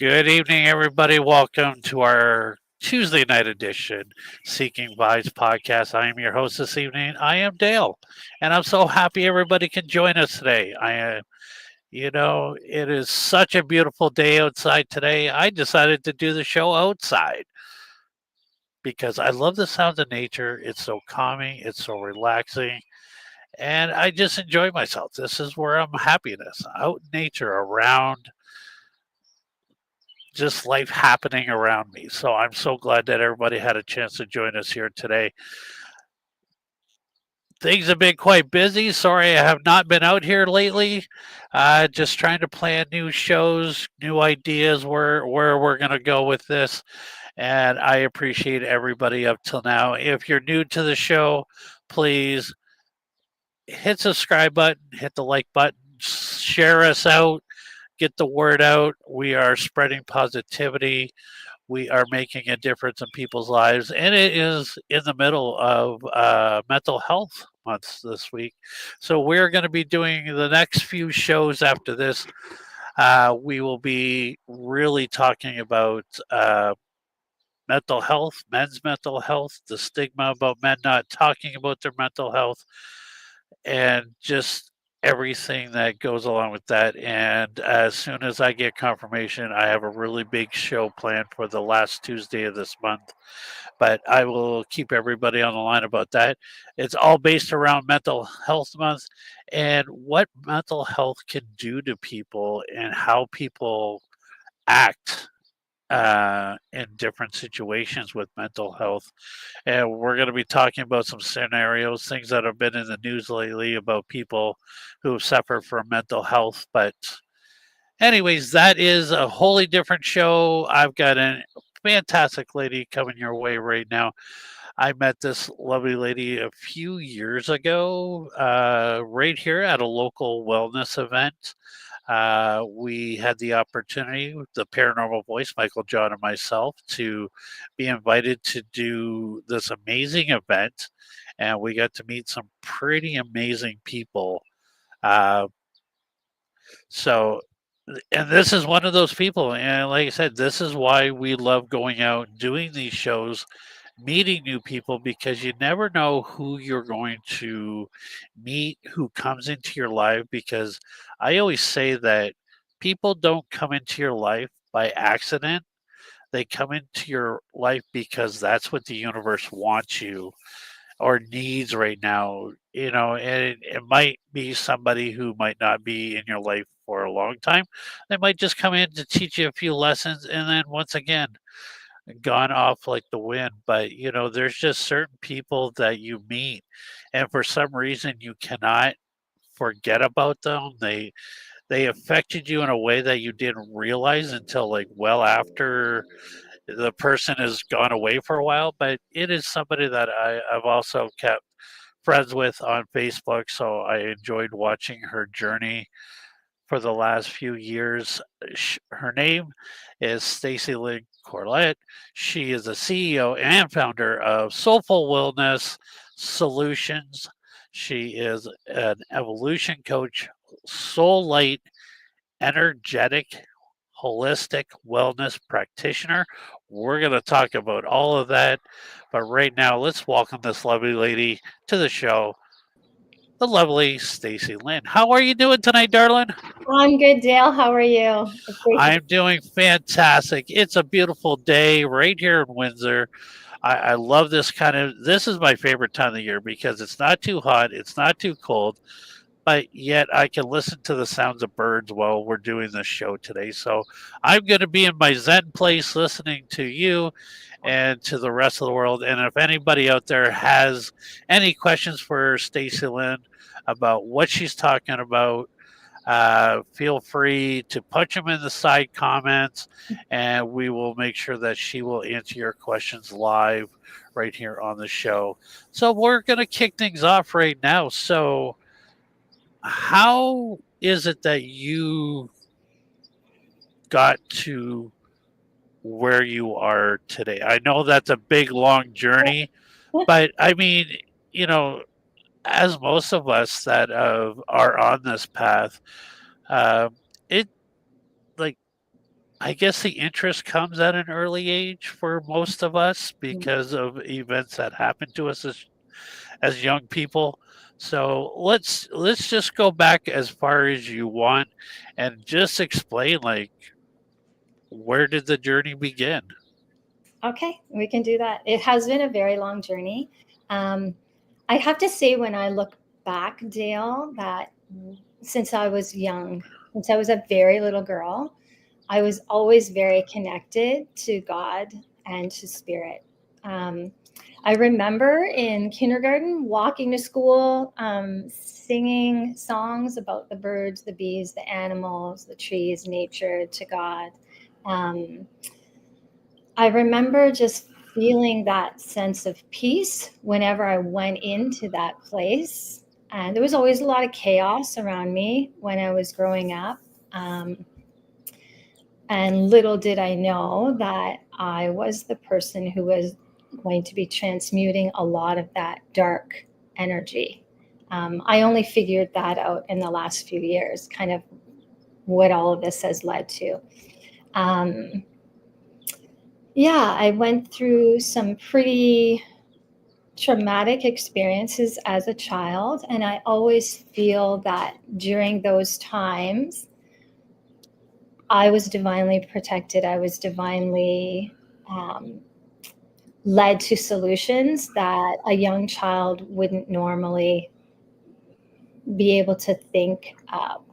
Good evening, everybody. Welcome to our Tuesday night edition, Seeking Vibes podcast. I am your host this evening. I am Dale, and I'm so happy everybody can join us today. It is such a beautiful day outside today. I decided to do the show outside because I love the sounds of nature. It's so calming, it's so relaxing, and I just enjoy myself. This is where I'm happiness out in nature around just life happening around me. So I'm so glad that everybody had a chance to join us here today. Things have been quite busy. Sorry, I have not been out here lately. Just trying to plan new shows, new ideas where we're gonna go with this. And I appreciate everybody up till now. If you're new to the show, please hit subscribe button, hit the like button, share us out, get the word out. We are spreading positivity. We are making a difference in people's lives, and it is in the middle of mental health month this week. So we're going to be doing the next few shows after this. We will be really talking about mental health, men's mental health, the stigma about men not talking about their mental health, and just everything that goes along with that. And as soon as I get confirmation, I have a really big show planned for the last Tuesday of this month. But I will keep everybody on the line about that. It's all based around Mental Health Month and what mental health can do to people and how people act in different situations with mental health. And we're going to be talking about some scenarios, things that have been in the news lately about people who have suffered from mental health. But, anyways, that is a wholly different show. I've got a fantastic lady coming your way right now. I met this lovely lady a few years ago, right here at a local wellness event. We had the opportunity, with the Paranormal Voice, Michael, John, and myself, to be invited to do this amazing event. And we got to meet some pretty amazing people. Uh, so, and this is one of those people. And like I said, this is why we love going out, doing these shows, meeting new people, because you never know who you're going to meet, who comes into your life. Because I always say that people don't come into your life by accident. They come into your life because that's what the universe wants you or needs right now, and it might be somebody who might not be in your life for a long time. They might just come in to teach you a few lessons and then once again gone off like the wind. But there's just certain people that you meet, and for some reason you cannot forget about them. They affected you in a way that you didn't realize until like well after the person has gone away for a while. But it is somebody that I've also kept friends with on Facebook, so I enjoyed watching her journey for the last few years. Her name is Stacy-Lyn Corlett. She is the CEO and founder of Soulful Wellness Solutions. She is an evolution coach, soul light, energetic, holistic wellness practitioner. We're going to talk about all of that. But right now, let's welcome this lovely lady to the show, the lovely Stacy-Lyn. How are you doing tonight, darling? I'm good, Dale. How are you? It's great to I'm doing fantastic. It's a beautiful day right here in Windsor. I love this is my favorite time of the year because it's not too hot, it's not too cold, but yet I can listen to the sounds of birds while we're doing this show today. So I'm going to be in my Zen place listening to you and to the rest of the world. And if anybody out there has any questions for Stacy-Lyn about what she's talking about, feel free to punch them in the side comments, and we will make sure that she will answer your questions live right here on the show. So we're going to kick things off right now. So, how is it that you got to where you are today? I know that's a big, long journey, but I mean, you know, as most of us that are on this path, uh, it like I guess the interest comes at an early age for most of us because of events that happen to us as young people. So let's just go back as far as you want and just explain like where did the journey begin? Okay, we can do that. It has been a very long journey. I have to say, when I look back, Dale, that since I was young, since I was a very little girl, I was always very connected to God and to spirit. I remember in kindergarten walking to school, singing songs about the birds, the bees, the animals, the trees, nature to God. Um, I remember just feeling that sense of peace whenever I went into that place. And there was always a lot of chaos around me when I was growing up. Um, and little did I know that I was the person who was going to be transmuting a lot of that dark energy. I only figured that out in the last few years, kind of what all of this has led to. Yeah, I went through some pretty traumatic experiences as a child, and I always feel that during those times, I was divinely protected. I was divinely led to solutions that a young child wouldn't normally be able to think of.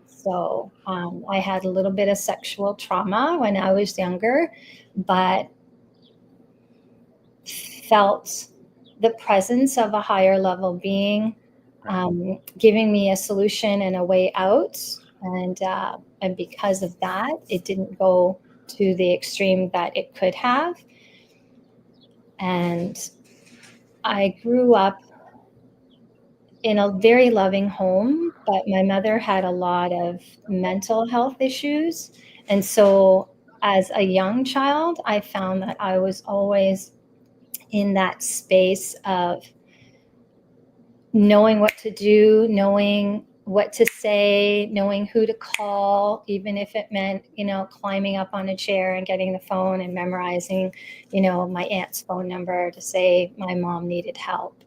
So I had a little bit of sexual trauma when I was younger, but felt the presence of a higher level being giving me a solution and a way out. And because of that, it didn't go to the extreme that it could have. And I grew up in a very loving home, but my mother had a lot of mental health issues. And so as a young child, I found that I was always in that space of knowing what to do, knowing what to say, knowing who to call, even if it meant, climbing up on a chair and getting the phone and memorizing, my aunt's phone number to say my mom needed help.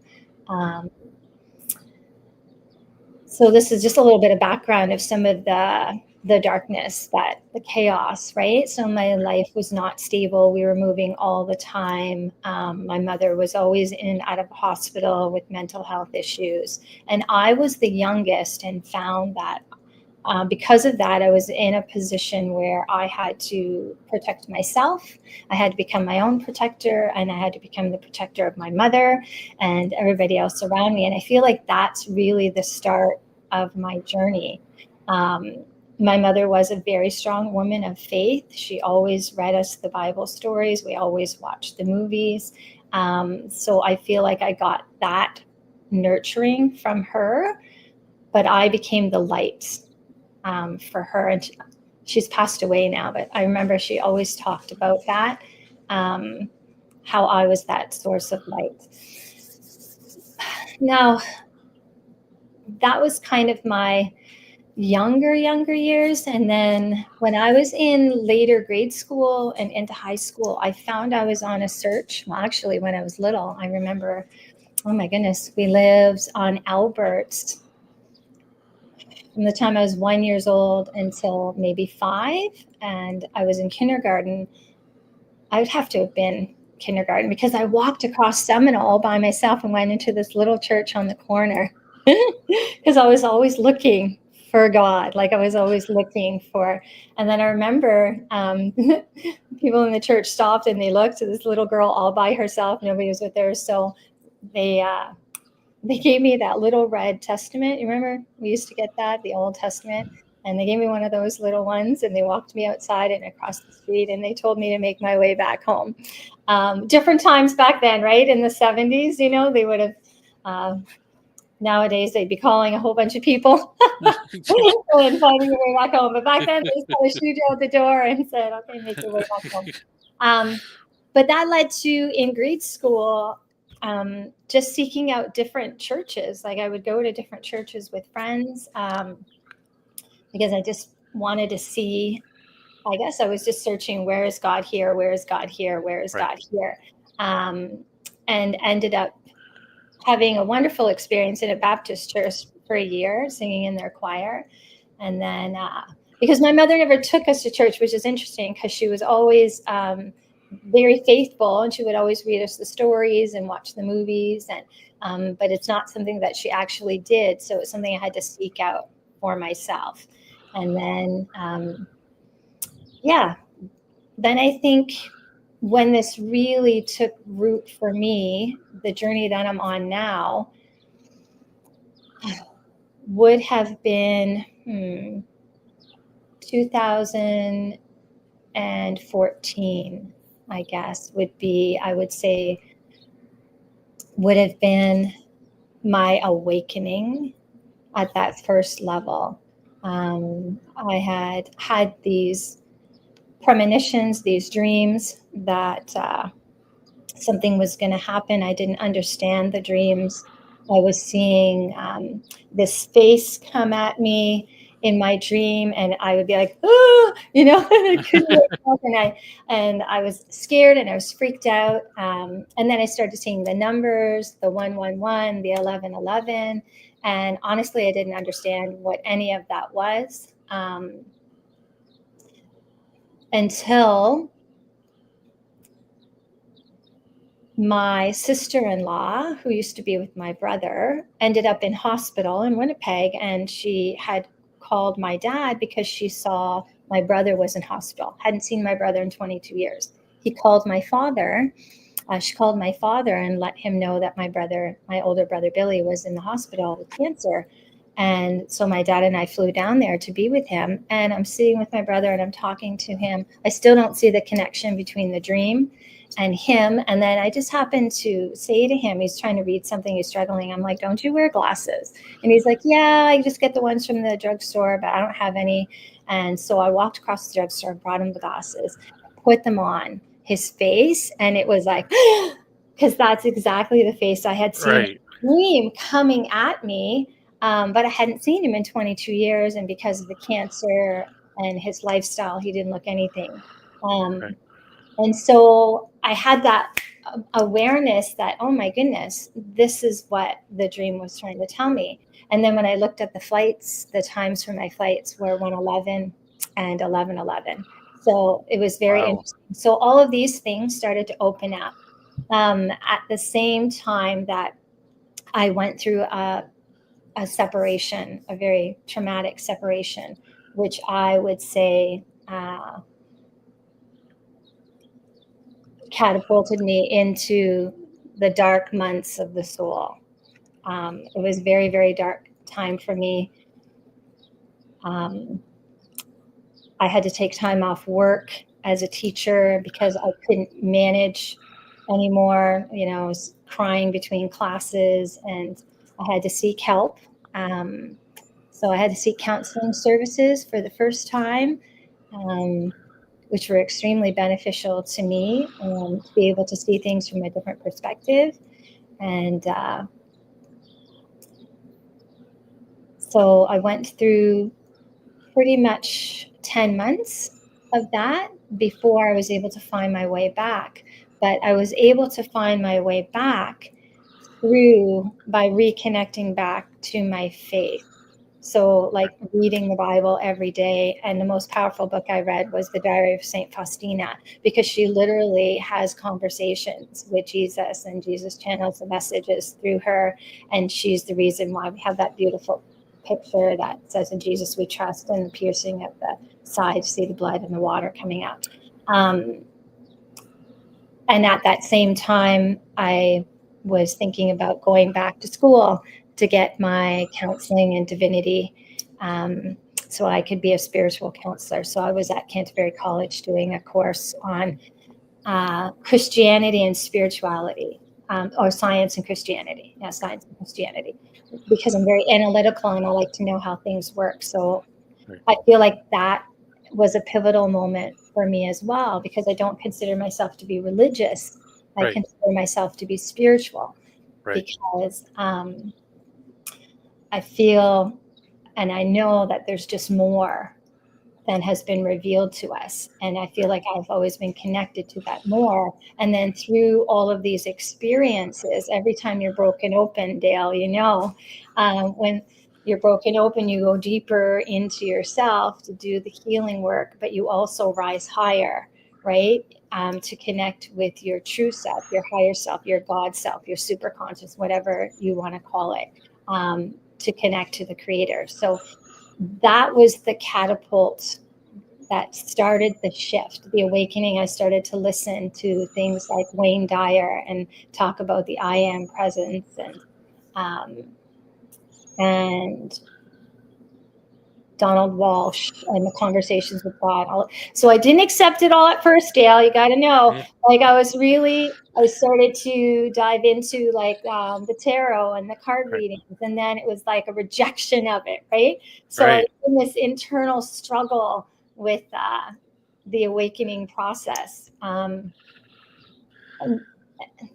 So this is just a little bit of background of some of the darkness, the chaos, right? So my life was not stable. We were moving all the time. My mother was always in and out of the hospital with mental health issues. And I was the youngest and found that because of that, I was in a position where I had to protect myself. I had to become my own protector, and I had to become the protector of my mother and everybody else around me. And I feel like that's really the start of my journey. My mother was a very strong woman of faith. She always read us the Bible stories. We always watched the movies. So I feel like I got that nurturing from her, but I became the light for her. And she's passed away now, but I remember she always talked about that, how I was that source of light. Now, that was kind of my younger years. And then when I was in later grade school and into high school, I found I was on a search. Well, actually, when I was little, I remember, oh my goodness, we lived on Albert from the time I was 1 year old until maybe 5. And I was in kindergarten. I would have to have been kindergarten because I walked across Seminole all by myself and went into this little church on the corner because I was always looking for God. Like I was always looking for, and then I remember people in the church stopped and they looked at this little girl all by herself. Nobody was with her. So they gave me that little red Testament. You remember we used to get that, the Old Testament, and they gave me one of those little ones and they walked me outside and across the street and they told me to make my way back home. Different times back then, right? In the 70s, they would have, nowadays they'd be calling a whole bunch of people and finding your way back home. But back then they just kind of shooed you out the door and said, okay, make your way back home. But that led to, in grade school, just seeking out different churches. Like I would go to different churches with friends because I just wanted to see I guess I was just searching, where is God here? Where is God here? Where is Right. God here? And ended up having a wonderful experience in a Baptist church for a year, singing in their choir. And then, because my mother never took us to church, which is interesting because she was always very faithful, and she would always read us the stories and watch the movies. And but it's not something that she actually did. So it's something I had to seek out for myself. And then, then I think when this really took root for me, the journey that I'm on now would have been 2014, I guess, I would say, would have been my awakening at that first level. I had these premonitions, these dreams that something was going to happen. I didn't understand the dreams. I was seeing this face come at me in my dream, and I would be like, "Oh," and I couldn't wake up, and I was scared and I was freaked out. And then I started seeing the numbers, the 111, the 1111, and honestly, I didn't understand what any of that was until my sister-in-law, who used to be with my brother, ended up in hospital in Winnipeg, and she had called my dad because she saw my brother was in hospital. Hadn't seen my brother in 22 years. He called my father. She called my father and let him know that my older brother Billy, was in the hospital with cancer. And so my dad and I flew down there to be with him. And I'm sitting with my brother and I'm talking to him. I still don't see the connection between the dream and him. And then I just happened to say to him, he's trying to read something, he's struggling. I'm like, "Don't you wear glasses?" And he's like, "Yeah, I just get the ones from the drugstore, but I don't have any." And so I walked across the drugstore, brought him the glasses, put them on his face. And it was like, because that's exactly the face I had seen in Right. the dream coming at me. But I hadn't seen him in 22 years. And because of the cancer and his lifestyle, he didn't look anything. Right. And so I had that awareness that, oh my goodness, this is what the dream was trying to tell me. And then when I looked at the flights, the times for my flights were 111 and 1111. So it was very Wow. interesting. So all of these things started to open up at the same time that I went through a separation, a very traumatic separation, which I would say catapulted me into the dark months of the soul. It was very, very dark time for me. I had to take time off work as a teacher because I couldn't manage anymore. I was crying between classes, and I had to seek help. So I had to seek counseling services for the first time, which were extremely beneficial to me, to be able to see things from a different perspective. And so I went through pretty much 10 months of that before I was able to find my way back. But I was able to find my way back by reconnecting back to my faith. So like reading the Bible every day. And the most powerful book I read was The Diary of Saint Faustina, because she literally has conversations with Jesus, and Jesus channels the messages through her. And she's the reason why we have that beautiful picture that says, "In Jesus we trust," and the piercing of the side, see the blood and the water coming out. And at that same time, I was thinking about going back to school to get my counseling in divinity, so I could be a spiritual counselor. So I was at Canterbury College doing a course on Christianity and spirituality, or science and Christianity. Yeah, science and Christianity, because I'm very analytical and I like to know how things work. So Right. I feel like that was a pivotal moment for me as well, because I don't consider myself to be religious. I Right. consider myself to be spiritual, Right. because I feel and I know that there's just more than has been revealed to us. And I feel like I've always been connected to that more. And then through all of these experiences, every time you're broken open, Dale, when you're broken open, you go deeper into yourself to do the healing work, but you also rise higher, right? To connect with your true self, your higher self, your God self, your super conscious, whatever you want to call it, to connect to the creator. So that was the catapult that started the shift, the awakening. I started to listen to things like Wayne Dyer and talk about the I am presence and Donald Walsh and the conversations with God. So I didn't accept it all at first, Dale. You got to know, like I started to dive into like the tarot and the card readings, and then it was like a rejection of it, right? So I was in this internal struggle with the awakening process.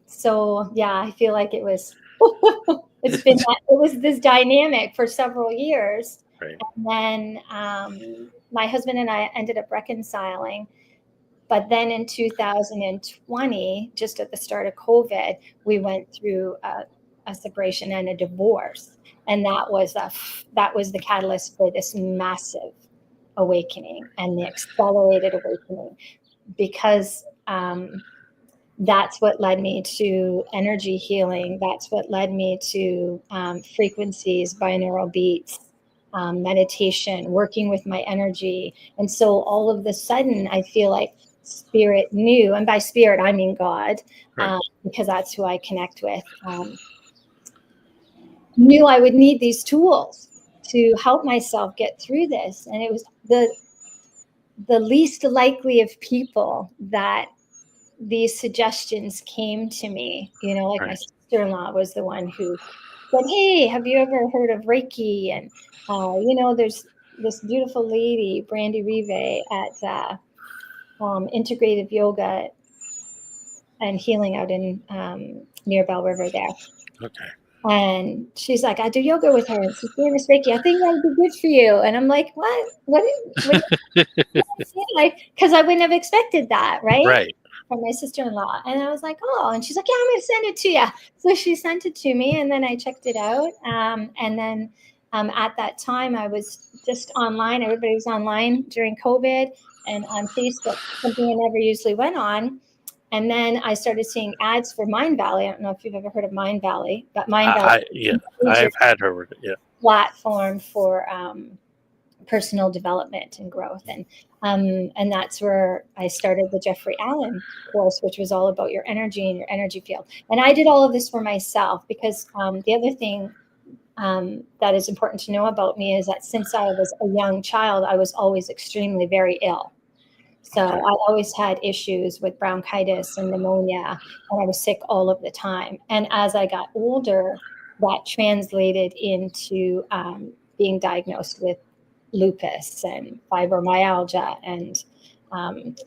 So yeah, I feel like it was this dynamic for several years. And then my husband and I ended up reconciling. But then in 2020, just at the start of COVID, we went through a separation and a divorce. And that was the catalyst for this massive awakening and the accelerated awakening, because that's what led me to energy healing. That's what led me to frequencies, binaural beats, meditation, working with my energy. And so all of the sudden, I feel like spirit knew, and by spirit, I mean God, because that's who I connect with, knew I would need these tools to help myself get through this. And it was the least likely of people that these suggestions came to me, like my sister-in-law was the one who said, hey, have you ever heard of Reiki? And, there's this beautiful lady, Brandy Rive, at Integrative Yoga and Healing out in near Bell River there. Okay. And she's like, I do yoga with her. And she's doing this Reiki. I think that would be good for you. And I'm like, what? Because I wouldn't have expected that, right? From my sister-in-law. And I was like, oh, and she's like, yeah, I'm going to send it to you. So she sent it to me, and then I checked it out. And then at that time, I was just online. Everybody was online during COVID and on Facebook, something I never usually went on. And then I started seeing ads for Mind Valley. I don't know if you've ever heard of Mind Valley, but Mind Valley I've had heard of it. Yeah, platform for personal development and growth, and that's where I started the Jeffrey Allen course, which was all about your energy and your energy field. And I did all of this for myself because the other thing that is important to know about me is that since I was a young child, I was always extremely very ill. So I always had issues with bronchitis and pneumonia, and I was sick all of the time. And as I got older, that translated into being diagnosed with lupus and fibromyalgia and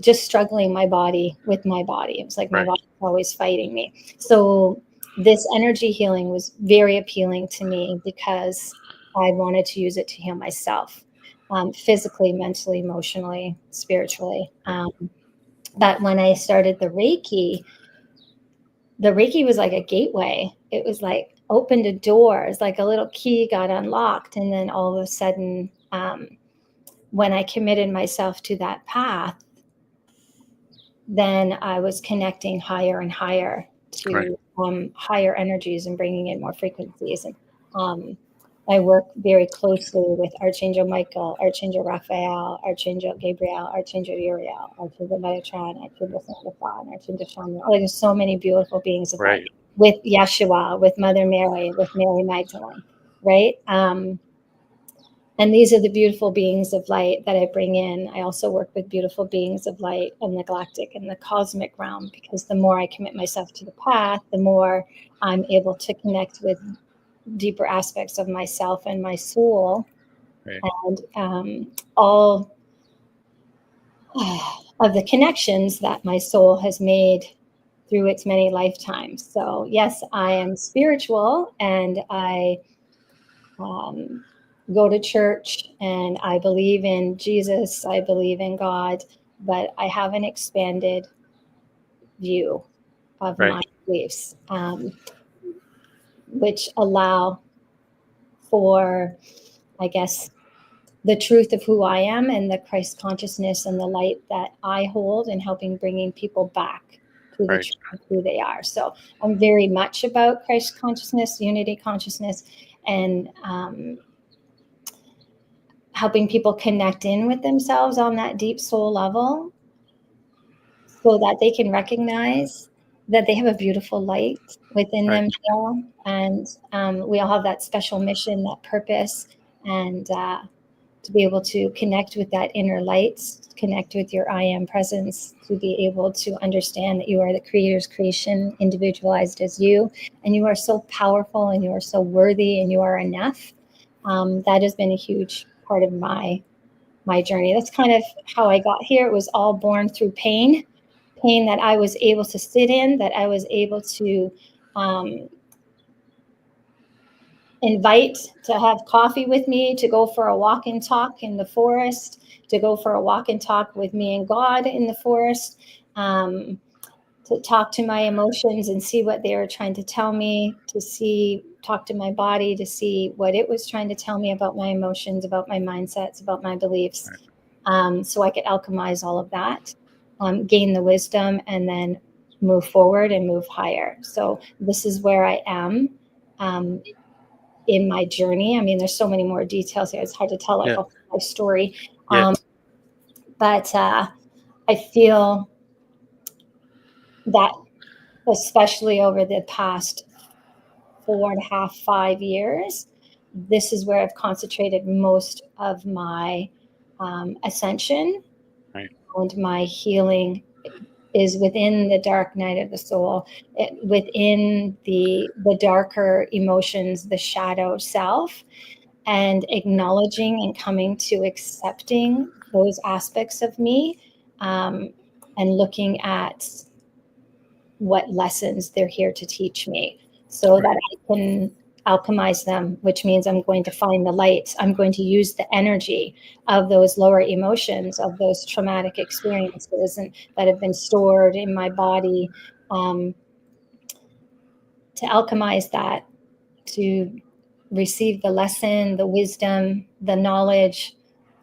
just struggling my body with my body. It was like my body was always fighting me. So this energy healing was very appealing to me because I wanted to use it to heal myself. Physically, mentally, emotionally, spiritually. But when I started the Reiki was like a gateway. It was like opened a door. It's like a little key got unlocked. And then all of a sudden, when I committed myself to that path, then I was connecting higher and higher to higher energies and bringing in more frequencies. And I work very closely with Archangel Michael, Archangel Raphael, Archangel Gabriel, Archangel Uriel, Archangel Metatron, Archangel Sandalphon, Archangel Shaman. Like, there's so many beautiful beings of light. With Yeshua, with Mother Mary, with Mary Magdalene, right? And these are the beautiful beings of light that I bring in. I also work with beautiful beings of light in the galactic and the cosmic realm, because the more I commit myself to the path, the more I'm able to connect with deeper aspects of myself and my soul, and all of the connections that my soul has made through its many lifetimes. So yes, I am spiritual, and I go to church and I believe in Jesus, I believe in God, but I have an expanded view of Right. my beliefs, which allow for, I guess, the truth of who I am and the Christ consciousness and the light that I hold, and helping bringing people back to the Right. truth of who they are. So I'm very much about Christ consciousness, unity consciousness, and helping people connect in with themselves on that deep soul level, so that they can recognize that they have a beautiful light within Right. them still. And we all have that special mission, that purpose, and to be able to connect with that inner light, connect with your I am presence, to be able to understand that you are the creator's creation, individualized as you, and you are so powerful and you are so worthy and you are enough. That has been a huge part of my journey. That's kind of how I got here. It was all born through pain that I was able to sit in, that I was able to invite to have coffee with me, to go for a walk and talk in the forest, to go for a walk and talk with me and God in the forest, to talk to my emotions and see what they were trying to tell me, talk to my body to see what it was trying to tell me about my emotions, about my mindsets, about my beliefs, so I could alchemize all of that, gain the wisdom, and then move forward and move higher. So this is where I am in my journey. I mean, there's so many more details here. It's hard to tell like a whole life story. Yeah. But I feel that, especially over the past 4.5, 5 years, this is where I've concentrated most of my ascension, Right. and my healing is within the dark night of the soul, within the darker emotions, the shadow self, and acknowledging and coming to accepting those aspects of me, and looking at what lessons they're here to teach me, so that I can alchemize them, which means I'm going to find the light. I'm going to use the energy of those lower emotions, of those traumatic experiences that have been stored in my body, to alchemize that, to receive the lesson, the wisdom, the knowledge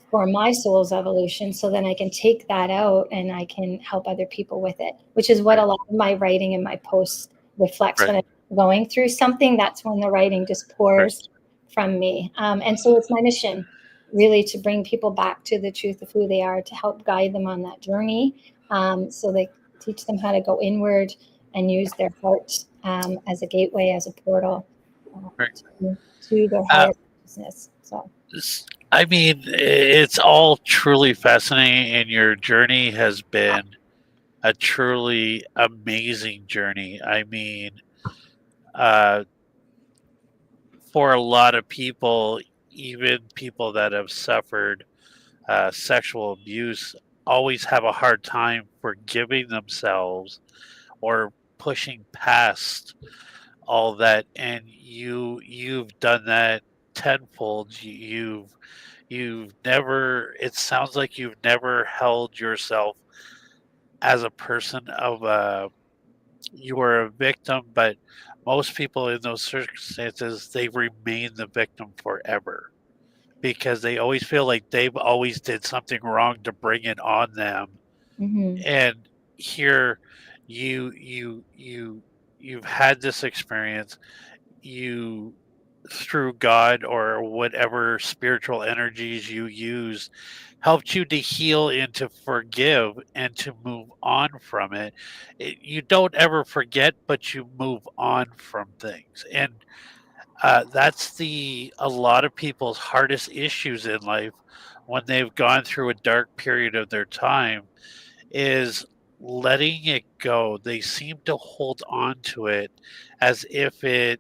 for my soul's evolution, so then I can take that out and I can help other people with it, which is what a lot of my writing and my posts reflects. When I'm going through something, that's when the writing just pours from me. And so it's my mission, really, to bring people back to the truth of who they are, to help guide them on that journey, so they teach them how to go inward and use their heart as a gateway, as a portal to their higher consciousness. So I mean, it's all truly fascinating, and your journey has been a truly amazing journey. I mean, for a lot of people, even people that have suffered sexual abuse, always have a hard time forgiving themselves or pushing past all that. And you've done that tenfold. You've never, it sounds like you've never held yourself as a person of you were a victim, but most people in those circumstances, they remain the victim forever because they always feel like they've always did something wrong to bring it on them. And here you've had this experience, you, through God or whatever spiritual energies you use, helped you to heal and to forgive and to move on from it. You don't ever forget, but you move on from things. And that's a lot of people's hardest issues in life when they've gone through a dark period of their time, is letting it go. They seem to hold on to it as if it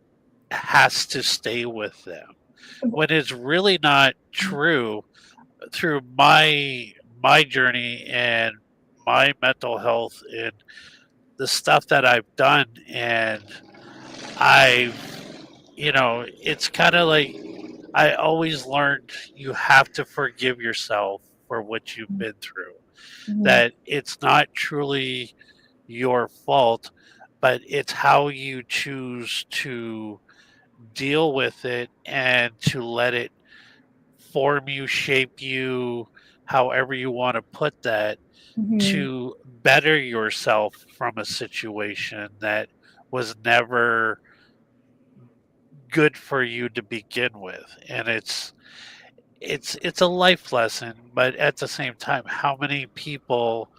has to stay with them, when it's really not true. Through my journey and my mental health and the stuff that I've done, and I've, it's kind of like I always learned you have to forgive yourself for what you've been through. Mhm. That it's not truly your fault, but it's how you choose to deal with it and to let it form you, shape you, however you want to put that, Mhm. to better yourself from a situation that was never good for you to begin with. And it's a life lesson, but at the same time, how many people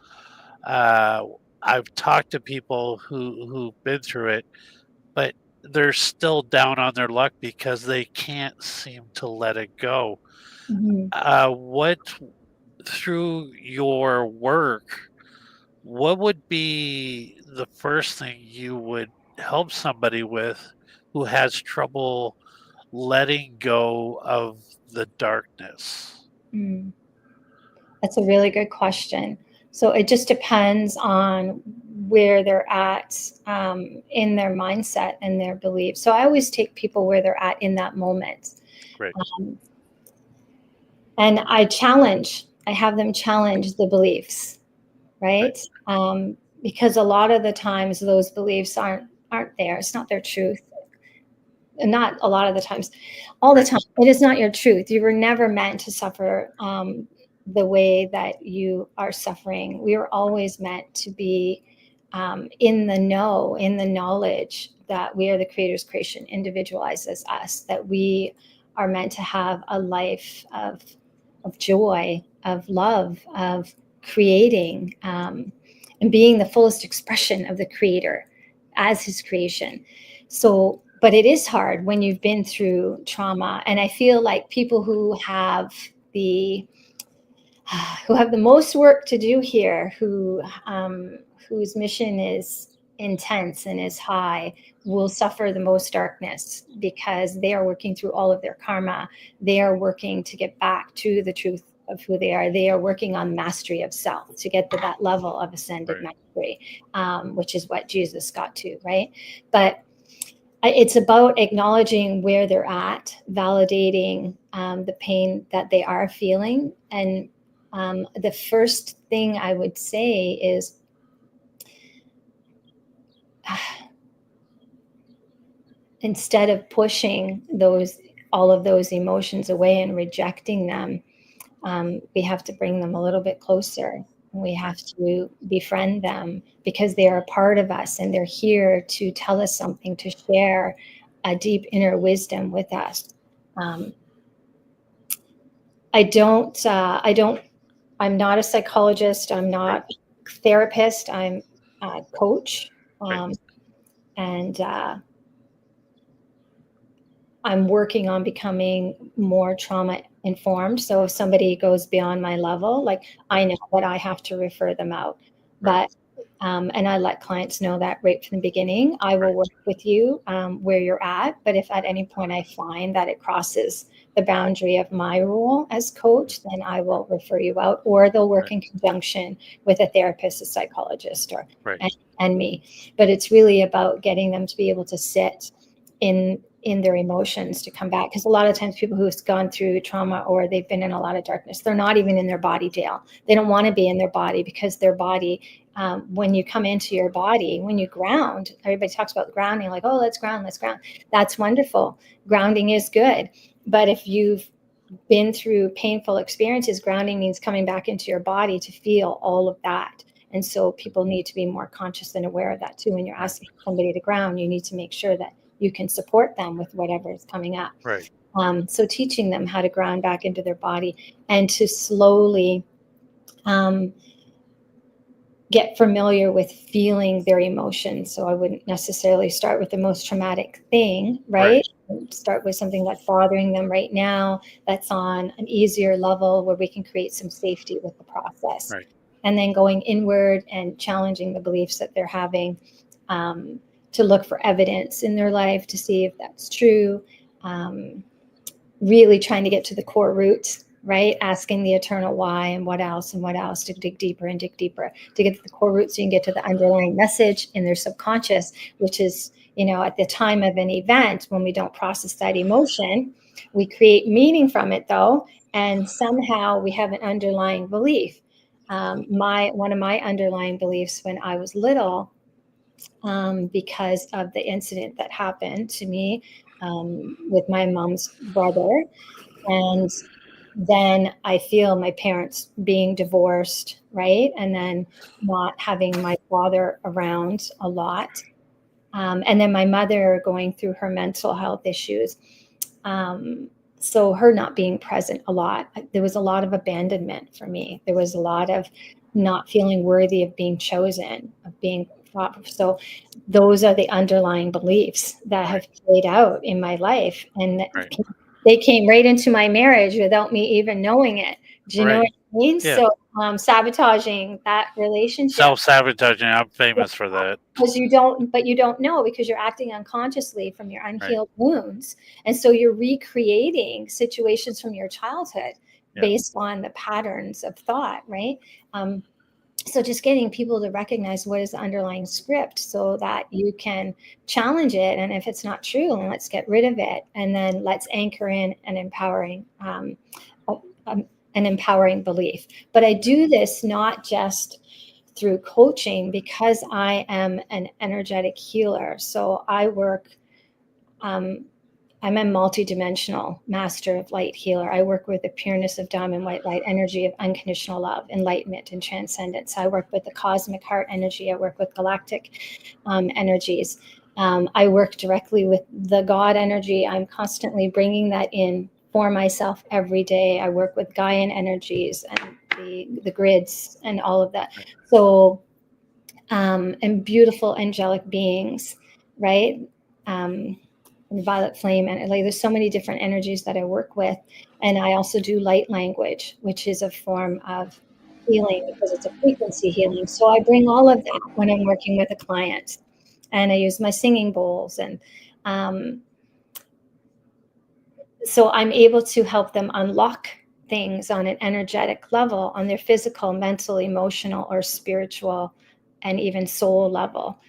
uh, I've talked to people who've been through it, but they're still down on their luck because they can't seem to let it go. Mhm. What through your work, what would be the first thing you would help somebody with who has trouble letting go of the darkness? Mm. That's a really good question. So it just depends on where they're at in their mindset and their beliefs. So I always take people where they're at in that moment. Right, Um, and I have them challenge the beliefs, right, right? Because a lot of the times those beliefs aren't there. It's not their truth. And not a lot of the times, all the right, time. It is not your truth. You were never meant to suffer the way that you are suffering. We were always meant to be in the know, in the knowledge that we are the Creator's creation, individualizes us, that we are meant to have a life of joy, of love, of creating, and being the fullest expression of the Creator as His creation. So, but it is hard when you've been through trauma. And I feel like people the who have the most work to do here, whose mission is intense and is high, will suffer the most darkness because they are working through all of their karma. They are working to get back to the truth of who they are. They are working on mastery of self to get to that level of ascended right, mastery, which is what Jesus got to, right? But it's about acknowledging where they're at, validating the pain that they are feeling. And the first thing I would say is instead of pushing all of those emotions away and rejecting them, we have to bring them a little bit closer. We right, have to befriend them because they are a part of us and they're here to tell us something, to share a deep inner wisdom with us. Um, I don't, I'm not a psychologist. I'm right, not a therapist. I'm a coach. right, Um, and I'm working on becoming more trauma informed. So if somebody goes beyond my level, like I right, know that I have to refer them out. right, But and I let clients know that right from the beginning. I will right, work with you where you're at. But if at any point I find that it crosses the boundary of my role as coach, then I will refer you out, or they'll work right, in conjunction with a therapist, a psychologist, or right, and me. But it's really about getting them to be able to sit in their emotions to come back, because a lot of times people who've gone through trauma or they've been in a lot of darkness, they're not even in their body, Dale. They don't want to be in their body because their body, when you come into your body, when you ground, everybody talks about grounding, like, oh, let's ground, let's ground. That's wonderful. Grounding is good. But if you've been through painful experiences, grounding means coming back into your body to feel all of that. And so people need to be more conscious and aware of that too. When you're right, asking somebody to ground, you need to make sure that you can support them with whatever is coming up. right, So teaching them how to ground back into their body and to slowly um, get familiar with feeling their emotions. So I wouldn't necessarily start with the most traumatic thing, right, right? Start with something that's bothering them right now, that's on an easier level where we can create some safety with the process. right, And then going inward and challenging the beliefs that they're having, um, to look for evidence in their life to see if that's true. Um, Really trying to get to the core root right? Asking the eternal why and what else to dig deeper and dig deeper to get to the core roots. So you can get to the underlying message in their subconscious, which is, at the time of an event, when we don't process that emotion, we create meaning from it though. And somehow we have an underlying belief. One of my underlying beliefs when I was little, because of the incident that happened to me with my mom's brother. And then I feel my parents being divorced, right? And then not having my father around a lot. And then my mother going through her mental health issues. So her not being present a lot. There was a lot of abandonment for me. There was a lot of not feeling worthy of being chosen, of being thought. So those are the underlying beliefs that have played out in my life. And they came right into my marriage without me even knowing it. Do you know what I mean? Yeah. So sabotaging that relationship. Self-sabotaging. I'm famous for that. Because you don't know, because you're acting unconsciously from your unhealed wounds. And so you're recreating situations from your childhood based on the patterns of thought, right? So just getting people to recognize what is the underlying script so that you can challenge it. And if it's not true, then let's get rid of it. And then let's anchor in an empowering belief. But I do this not just through coaching, because I am an energetic healer. So I work, I'm a multidimensional master of light healer. I work with the pureness of diamond white light, energy of unconditional love, enlightenment, and transcendence. I work with the cosmic heart energy. I work with galactic energies. I work directly with the God energy. I'm constantly bringing that in for myself every day. I work with Gaian energies and the grids and all of that. So, and beautiful angelic beings, right? Violet flame, and like there's so many different energies that I work with. And I also do light language, which is a form of healing because it's a frequency healing. So I bring all of that when I'm working with a client, and I use my singing bowls, and so I'm able to help them unlock things on an energetic level, on their physical, mental, emotional, or spiritual, and even soul level.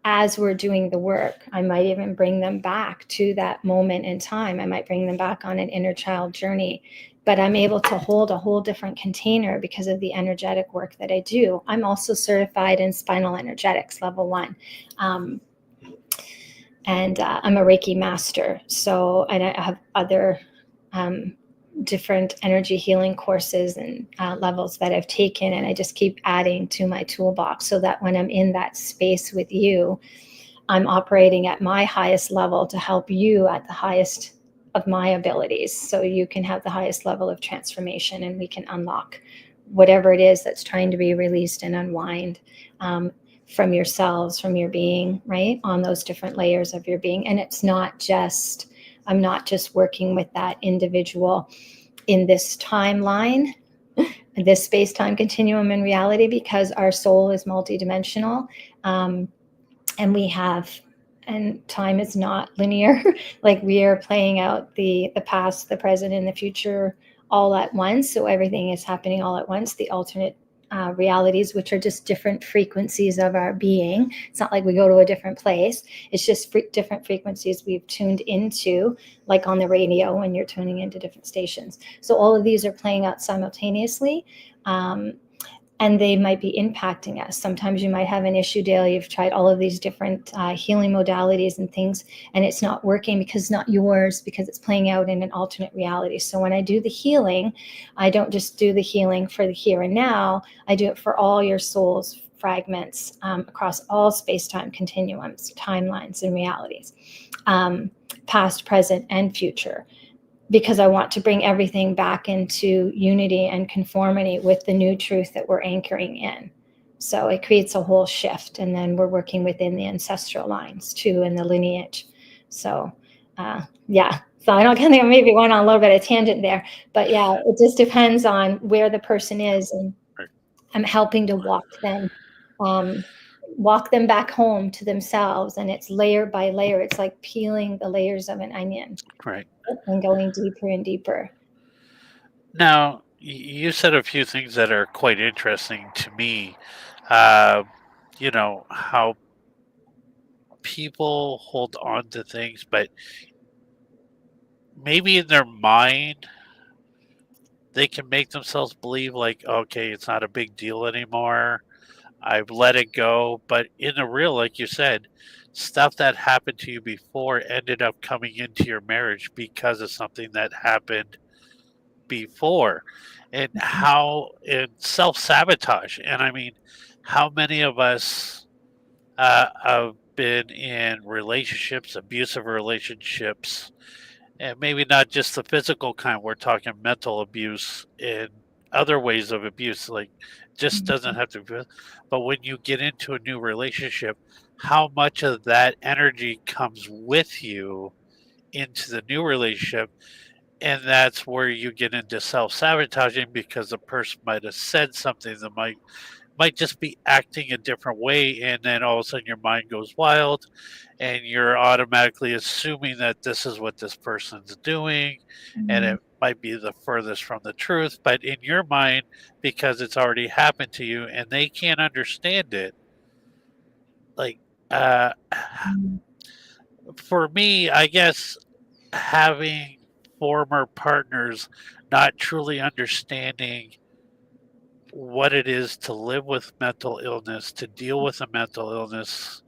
As we're doing the work, I might even bring them back to that moment in time. I might bring them back on an inner child journey, but I'm able to hold a whole different container because of the energetic work that I do. I'm also certified in Spinal Energetics Level 1. And I'm a Reiki Master. So, and I have other different energy healing courses and levels that I've taken, and I just keep adding to my toolbox so that when I'm in that space with you, I'm operating at my highest level to help you at the highest of my abilities, so you can have the highest level of transformation and we can unlock whatever it is that's trying to be released and unwind from yourselves, from your being, right? On those different layers of your being. And it's not just, I'm not just working with that individual in this timeline, this space-time continuum in reality, because our soul is multidimensional. And we have, and time is not linear. Like we are playing out the past, the present, and the future all at once. So everything is happening all at once. The alternate realities, which are just different frequencies of our being. It's not like we go to a different place. It's just different frequencies we've tuned into, like on the radio when you're tuning into different stations. So all of these are playing out simultaneously. And they might be impacting us. Sometimes you might have an issue, Dale. You've tried all of these different healing modalities and things, and it's not working because it's not yours, because it's playing out in an alternate reality. So when I do the healing, I don't just do the healing for the here and now. I do it for all your soul's fragments across all space-time continuums, timelines, and realities, past, present, and future, because I want to bring everything back into unity and conformity with the new truth that we're anchoring in. So it creates a whole shift. And then we're working within the ancestral lines too, and the lineage. So, yeah. So I don't think I maybe went on a little bit of tangent there, but yeah, it just depends on where the person is. And I'm helping to walk them back home to themselves. And it's layer by layer. It's like peeling the layers of an onion. Right. And going deeper and deeper. Now, you said a few things that are quite interesting to me. Uh, how people hold on to things, but maybe in their mind, they can make themselves believe, like, okay, it's not a big deal anymore. I've let it go. But in the real, like you said, stuff that happened to you before ended up coming into your marriage because of something that happened before. And how in self sabotage. And I mean, how many of us have been in relationships, abusive relationships, and maybe not just the physical kind, we're talking mental abuse and other ways of abuse, like just doesn't have to be, but when you get into a new relationship, how much of that energy comes with you into the new relationship, and that's where you get into self-sabotaging because the person might have said something that might just be acting a different way, and then all of a sudden your mind goes wild and you're automatically assuming that this is what this person's doing, and Mhm. it might be the furthest from the truth, but in your mind, because it's already happened to you and they can't understand it, like uh Mhm. for me, I guess having former partners not truly understanding what it is to live with mental illness, to deal with a mental illness,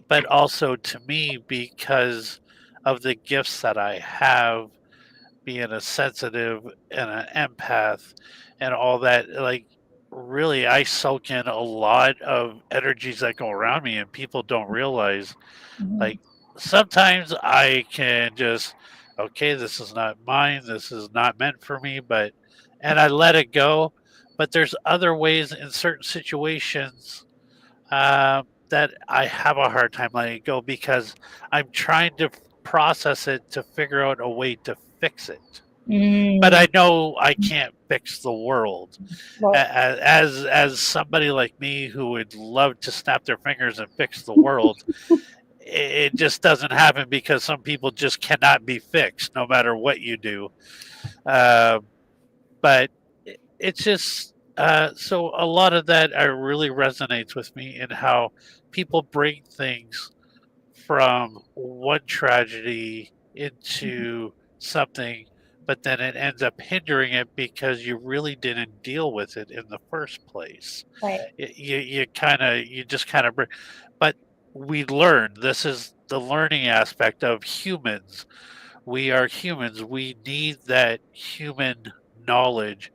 but also to me, because of the gifts that I have, being a sensitive and an empath and all that, like, really, I soak in a lot of energies that go around me, and people don't realize, Mhm. like, sometimes I can just, okay, this is not mine, this is not meant for me, and I let it go. But there's other ways in certain situations that I have a hard time letting it go because I'm trying to process it to figure out a way to fix it. But Mm. I know I can't fix the world. Right. As somebody like me who would love to snap their fingers and fix the world, it just doesn't happen because some people just cannot be fixed no matter what you do. Uh, but it's just so a lot of that really resonates with me in how people bring things from one tragedy into something, but then it ends up hindering it because you really didn't deal with it in the first place. Right. You just kind of, but we learn. This is the learning aspect of humans. We are humans. We need that human knowledge.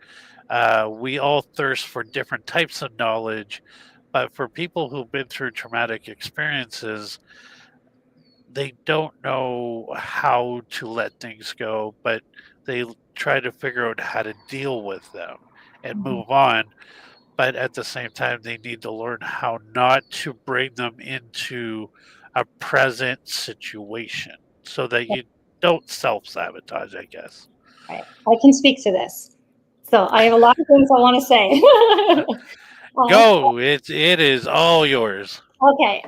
We all thirst for different types of knowledge, but for people who've been through traumatic experiences, they don't know how to let things go, but try to figure out how to deal with them and Mhm. move on. But at the same time, they need to learn how not to bring them into a present situation so that you don't self sabotage, I guess. Right. I can speak to this. So I have a lot of things I want to say. Uh, Go. It is all yours. okay.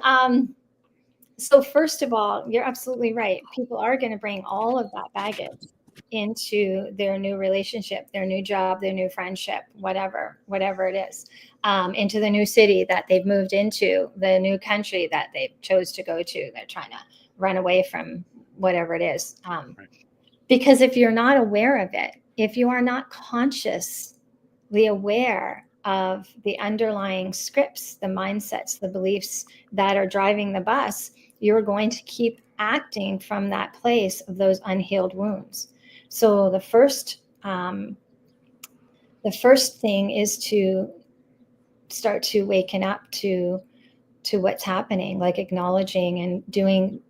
So first of all, you're absolutely right. People are going to bring all of that baggage into their new relationship, their new job, their new friendship, whatever it is, into the new city that they've moved into, the new country that they chose to go to. They're trying to run away from whatever it is. Right. Because if you're not aware of it, if you are not consciously aware of the underlying scripts, the mindsets, the beliefs that are driving the bus, you're going to keep acting from that place of those unhealed wounds. So the first thing is to start to waken up to what's happening, like acknowledging and doing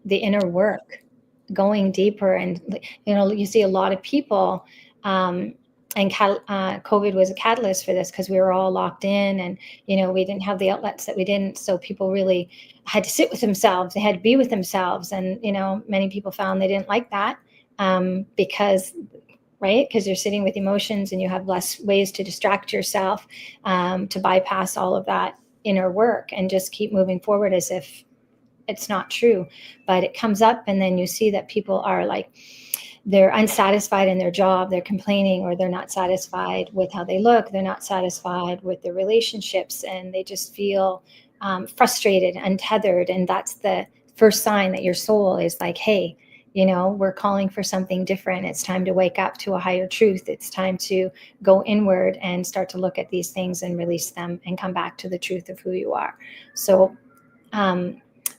the inner work, going deeper. And you see a lot of people, and COVID was a catalyst for this because we were all locked in, and we didn't have the outlets that we didn't. So people really had to sit with themselves. They had to be with themselves, and many people found they didn't like that, because right, because you're sitting with emotions and you have less ways to distract yourself, to bypass all of that inner work and just keep moving forward as if it's not true. But it comes up, and then you see that people are like they're unsatisfied in their job, they're complaining, or they're not satisfied with how they look, they're not satisfied with their relationships, and they just feel frustrated, untethered. And that's the first sign that your soul is like, hey, we're calling for something different. It's time to wake up to a higher truth. It's time to go inward and start to look at these things and release them and come back to the truth of who you are. So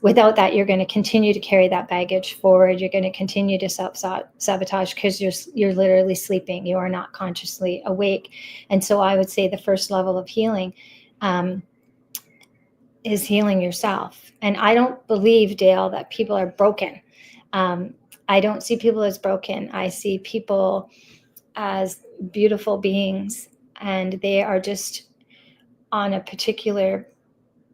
without that, you're going to continue to carry that baggage forward. You're going to continue to self-sabotage because you're literally sleeping. You are not consciously awake. And so I would say the first level of healing is healing yourself. And I don't believe, Dale, that people are broken. I don't see people as broken. I see people as beautiful beings, and they are just on a particular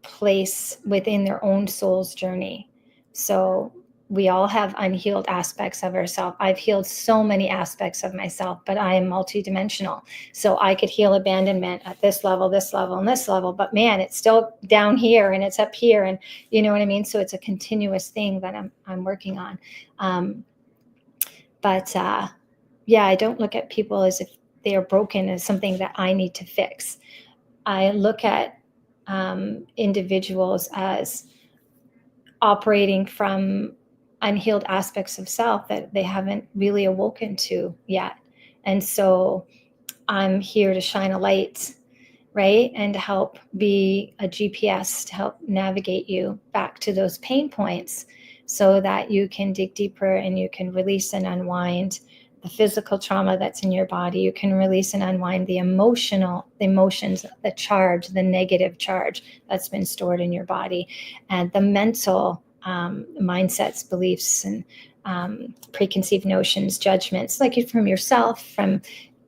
place within their own soul's journey. So we all have unhealed aspects of ourselves. I've healed so many aspects of myself, but I am multidimensional. So I could heal abandonment at this level, and this level, but man, it's still down here and it's up here. And you know what I mean? So it's a continuous thing that I'm working on. Yeah, I don't look at people as if they are broken as something that I need to fix. I look at individuals as operating from unhealed aspects of self that they haven't really awoken to yet. And so I'm here to shine a light, right? And to help be a GPS to help navigate you back to those pain points so that you can dig deeper and you can release and unwind the physical trauma that's in your body. You can release and unwind the emotions, the charge, the negative charge that's been stored in your body, and the mental mindsets, beliefs, and preconceived notions, judgments, like from yourself, from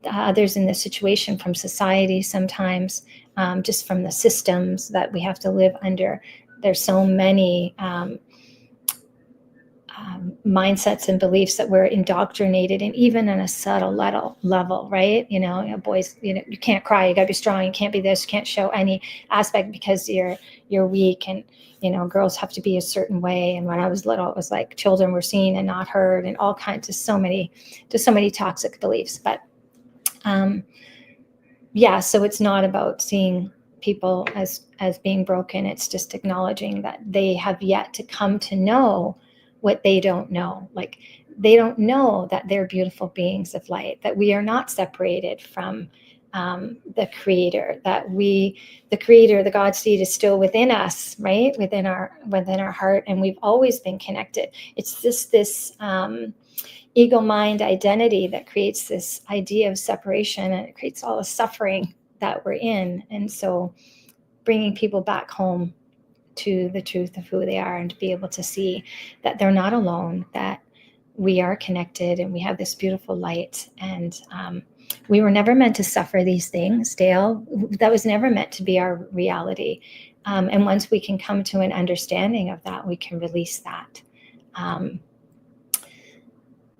others in the situation, from society sometimes, just from the systems that we have to live under. There's so many mindsets and beliefs that we're indoctrinated in, even on a subtle level, right? Boys, you can't cry, you gotta be strong, you can't be this, you can't show any aspect because you're weak, and girls have to be a certain way. And when I was little, it was like children were seen and not heard, and all kinds of so many toxic beliefs. But yeah, so it's not about seeing people as being broken. It's just acknowledging that they have yet to come to know what they don't know. Like, they don't know that they're beautiful beings of light, that we are not separated from the creator, that the creator, the God seed, is still within us, right? Within our heart. And we've always been connected. It's this ego mind identity that creates this idea of separation, and it creates all the suffering that we're in. And so bringing people back home to the truth of who they are, and to be able to see that they're not alone, that we are connected and we have this beautiful light. And we were never meant to suffer these things, Dale. That was never meant to be our reality. And once we can come to an understanding of that, we can release that. And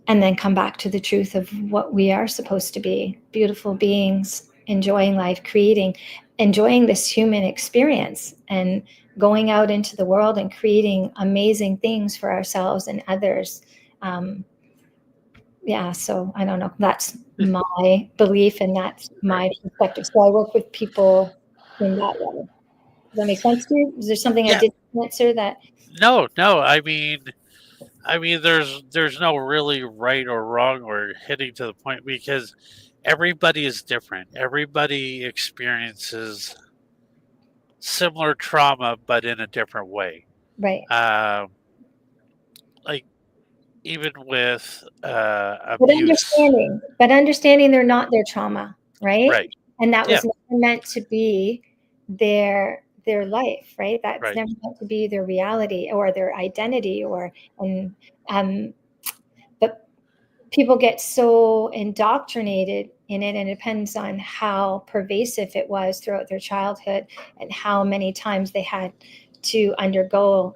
then come back to the truth of what we are supposed to be: beautiful beings, enjoying life, enjoying this human experience, and going out into the world and creating amazing things for ourselves and others. Yeah, so I don't know. That's my belief, and that's my perspective. So I work with people in that way. Does that make sense to you? Is there something I didn't answer that? No. I mean, there's no really right or wrong or hitting to the point, because everybody is different. Everybody experiences similar trauma, but in a different way. Right. Like, even with abuse. But understanding they're not their trauma, right? Right. And that was never meant to be their life, right? That's Right. never meant to be their reality or their identity, but people get so indoctrinated in it, and it depends on how pervasive it was throughout their childhood and how many times they had to undergo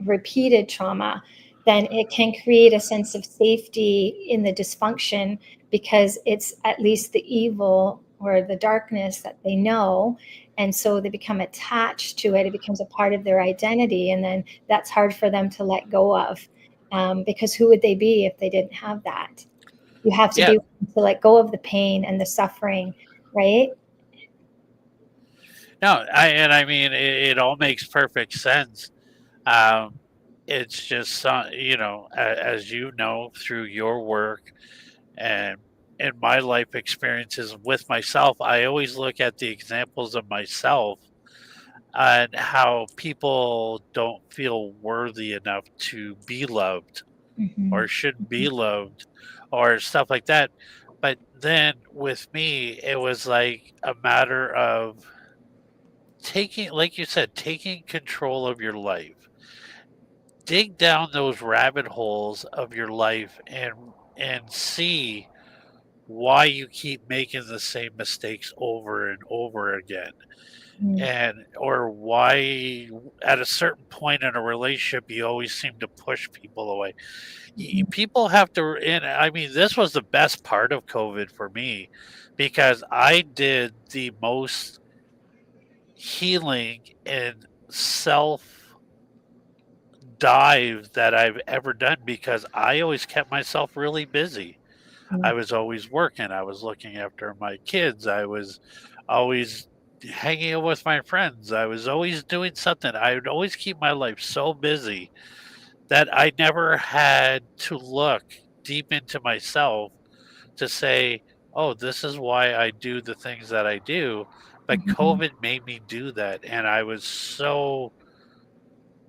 repeated trauma. Then it can create a sense of safety in the dysfunction, because it's at least the evil or the darkness that they know. And so they become attached to it. It becomes a part of their identity. And then that's hard for them to let go of. because who would they be if they didn't have that? You have to Yeah. be willing to let go of the pain and the suffering, right? No, I mean it all makes perfect sense. Um, it's just as you know through your work and in my life experiences with myself, I always look at the examples of myself and how people don't feel worthy enough to be loved Mm-hmm. or should be loved or stuff like that. But then with me, it was like a matter of taking, like you said, taking control of your life. Dig down those rabbit holes of your life and see why you keep making the same mistakes over and over again, Mm-hmm. and or why at a certain point in a relationship you always seem to push people away. People have to, and I mean this was the best part of COVID for me, because I did the most healing and self dive that I've ever done, because I always kept myself really busy. I was always working. I was looking after my kids. I was always hanging out with my friends. I was always doing something. I would always keep my life so busy that I never had to look deep into myself to say, oh, this is why I do the things that I do. But Mm-hmm. COVID made me do that. And I was so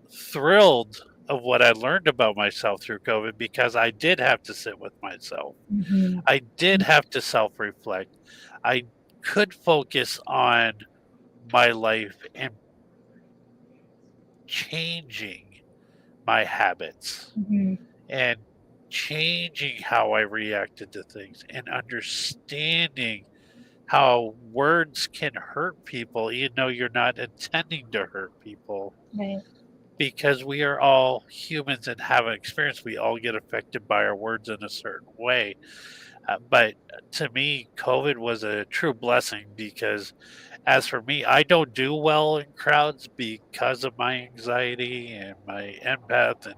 thrilled of what I learned about myself through COVID, because I did have to sit with myself. Mm-hmm. I did have to self reflect. I could focus on my life and changing my habits Mm-hmm. and changing how I reacted to things and understanding how words can hurt people, even though you're not intending to hurt people. Right. Because we are all humans and have an experience, we all get affected by our words in a certain way. But to me, COVID was a true blessing, because as for me, I don't do well in crowds because of my anxiety and my empath. And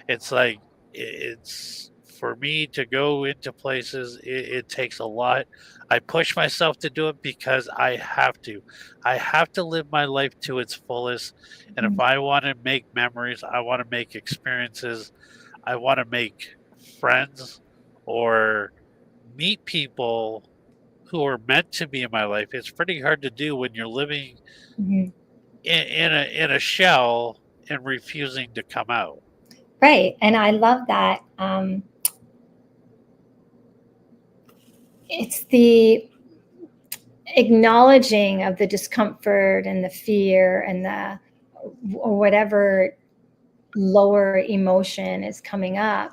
it's like, it's for me to go into places, it takes a lot. I push myself to do it because I have to. I have to live my life to its fullest. And if Mm-hmm. I want to make memories, I want to make experiences, I want to make friends, or meet people who are meant to be in my life. It's pretty hard to do when you're living Mm-hmm. in a shell and refusing to come out. Right. And I love that. It's the acknowledging of the discomfort and the fear and the or whatever lower emotion is coming up,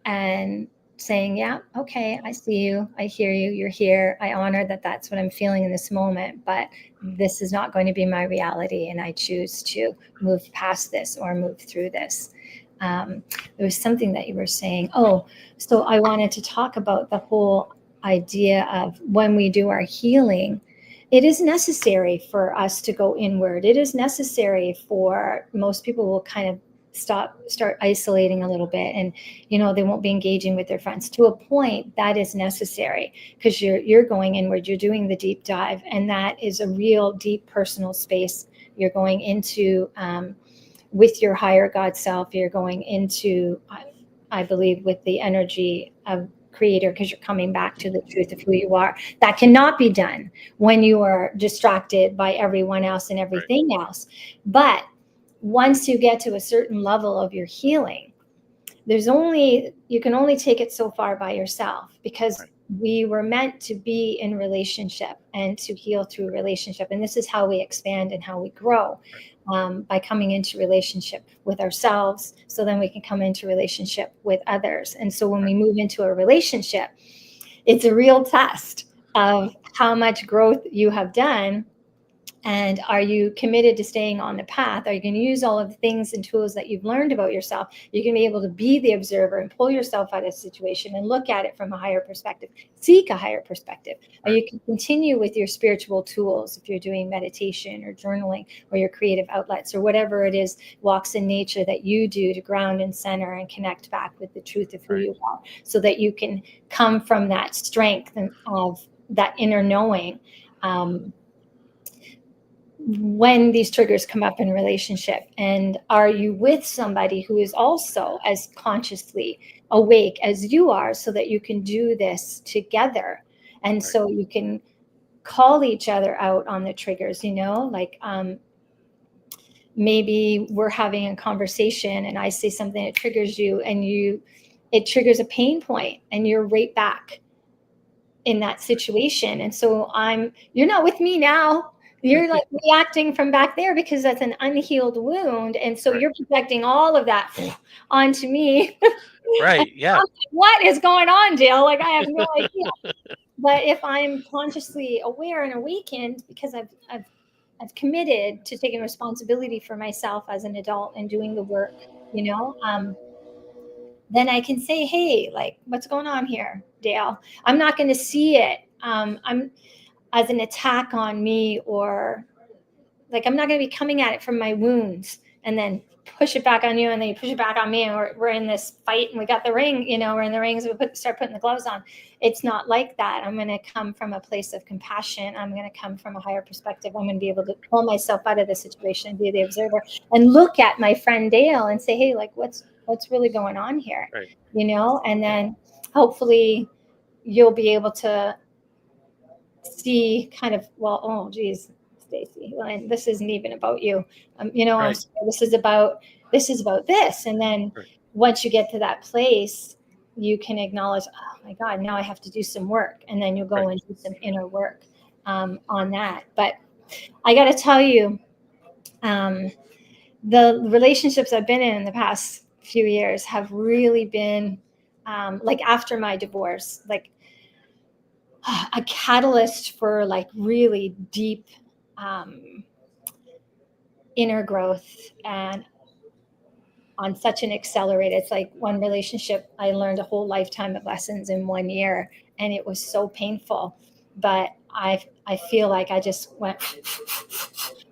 and saying, yeah, okay, I see you, I hear you, you're here, I honor that that's what I'm feeling in this moment, but this is not going to be my reality, and I choose to move past this or move through this. There was something that you were saying, so I wanted to talk about the whole idea of when we do our healing, it is necessary for us to go inward. It is necessary for most people will kind of start isolating a little bit, and they won't be engaging with their friends. To a point, that is necessary, because you're going inward, you're doing the deep dive, and that is a real deep personal space. You're going into with your higher God self. You're going into, I believe, with the energy of creator, because you're coming back to the truth of who you are. That cannot be done when you are distracted by everyone else and everything else. But once you get to a certain level of your healing, you can only take it so far by yourself, because we were meant to be in relationship and to heal through relationship. And this is how we expand and how we grow, by coming into relationship with ourselves, so then we can come into relationship with others. And so when we move into a relationship, it's a real test of how much growth you have done And are you committed to staying on the path? Are you going to use all of the things and tools that you've learned about yourself? You're going to be able to be the observer and pull yourself out of the situation and look at it from a higher perspective, seek a higher perspective. Or you can continue with your spiritual tools if you're doing meditation or journaling or your creative outlets or whatever it is, walks in nature that you do to ground and center and connect back with the truth of who you are, so that you can come from that strength and of that inner knowing. When these triggers come up in relationship, and are you with somebody who is also as consciously awake as you are, so that you can do this together, and so you can call each other out on the triggers, like maybe we're having a conversation and I say something that triggers you, and it triggers a pain point, and you're right back in that situation. And so you're not with me now. You're like reacting from back there because that's an unhealed wound. And so you're projecting all of that onto me. Right. Yeah. What is going on, Dale? Like, I have no idea. But if I'm consciously aware and awakened, because I've committed to taking responsibility for myself as an adult and doing the work, then I can say, hey, like, what's going on here, Dale? I'm not going to see it I'm as an attack on me, or like, I'm not going to be coming at it from my wounds and then push it back on you, and then you push it back on me, and we're in this fight, and we got the ring, we're in the rings, we start putting the gloves on. It's not like that. I'm going to come from a place of compassion. I'm going to come from a higher perspective. I'm going to be able to pull myself out of the situation, be the observer, and look at my friend Dale and say, hey, like, what's really going on here? And then hopefully you'll be able to see kind of, well, oh geez, Stacy, and this isn't even about you. I'm sorry, this is about this. And then once you get to that place, you can acknowledge, oh my God, now I have to do some work. And then you'll go and do some inner work on that. But I got to tell you, the relationships I've been in the past few years have really been like, after my divorce, like a catalyst for like really deep inner growth, and on such an accelerated, it's like one relationship, I learned a whole lifetime of lessons in 1 year, and it was so painful. But I feel like I just went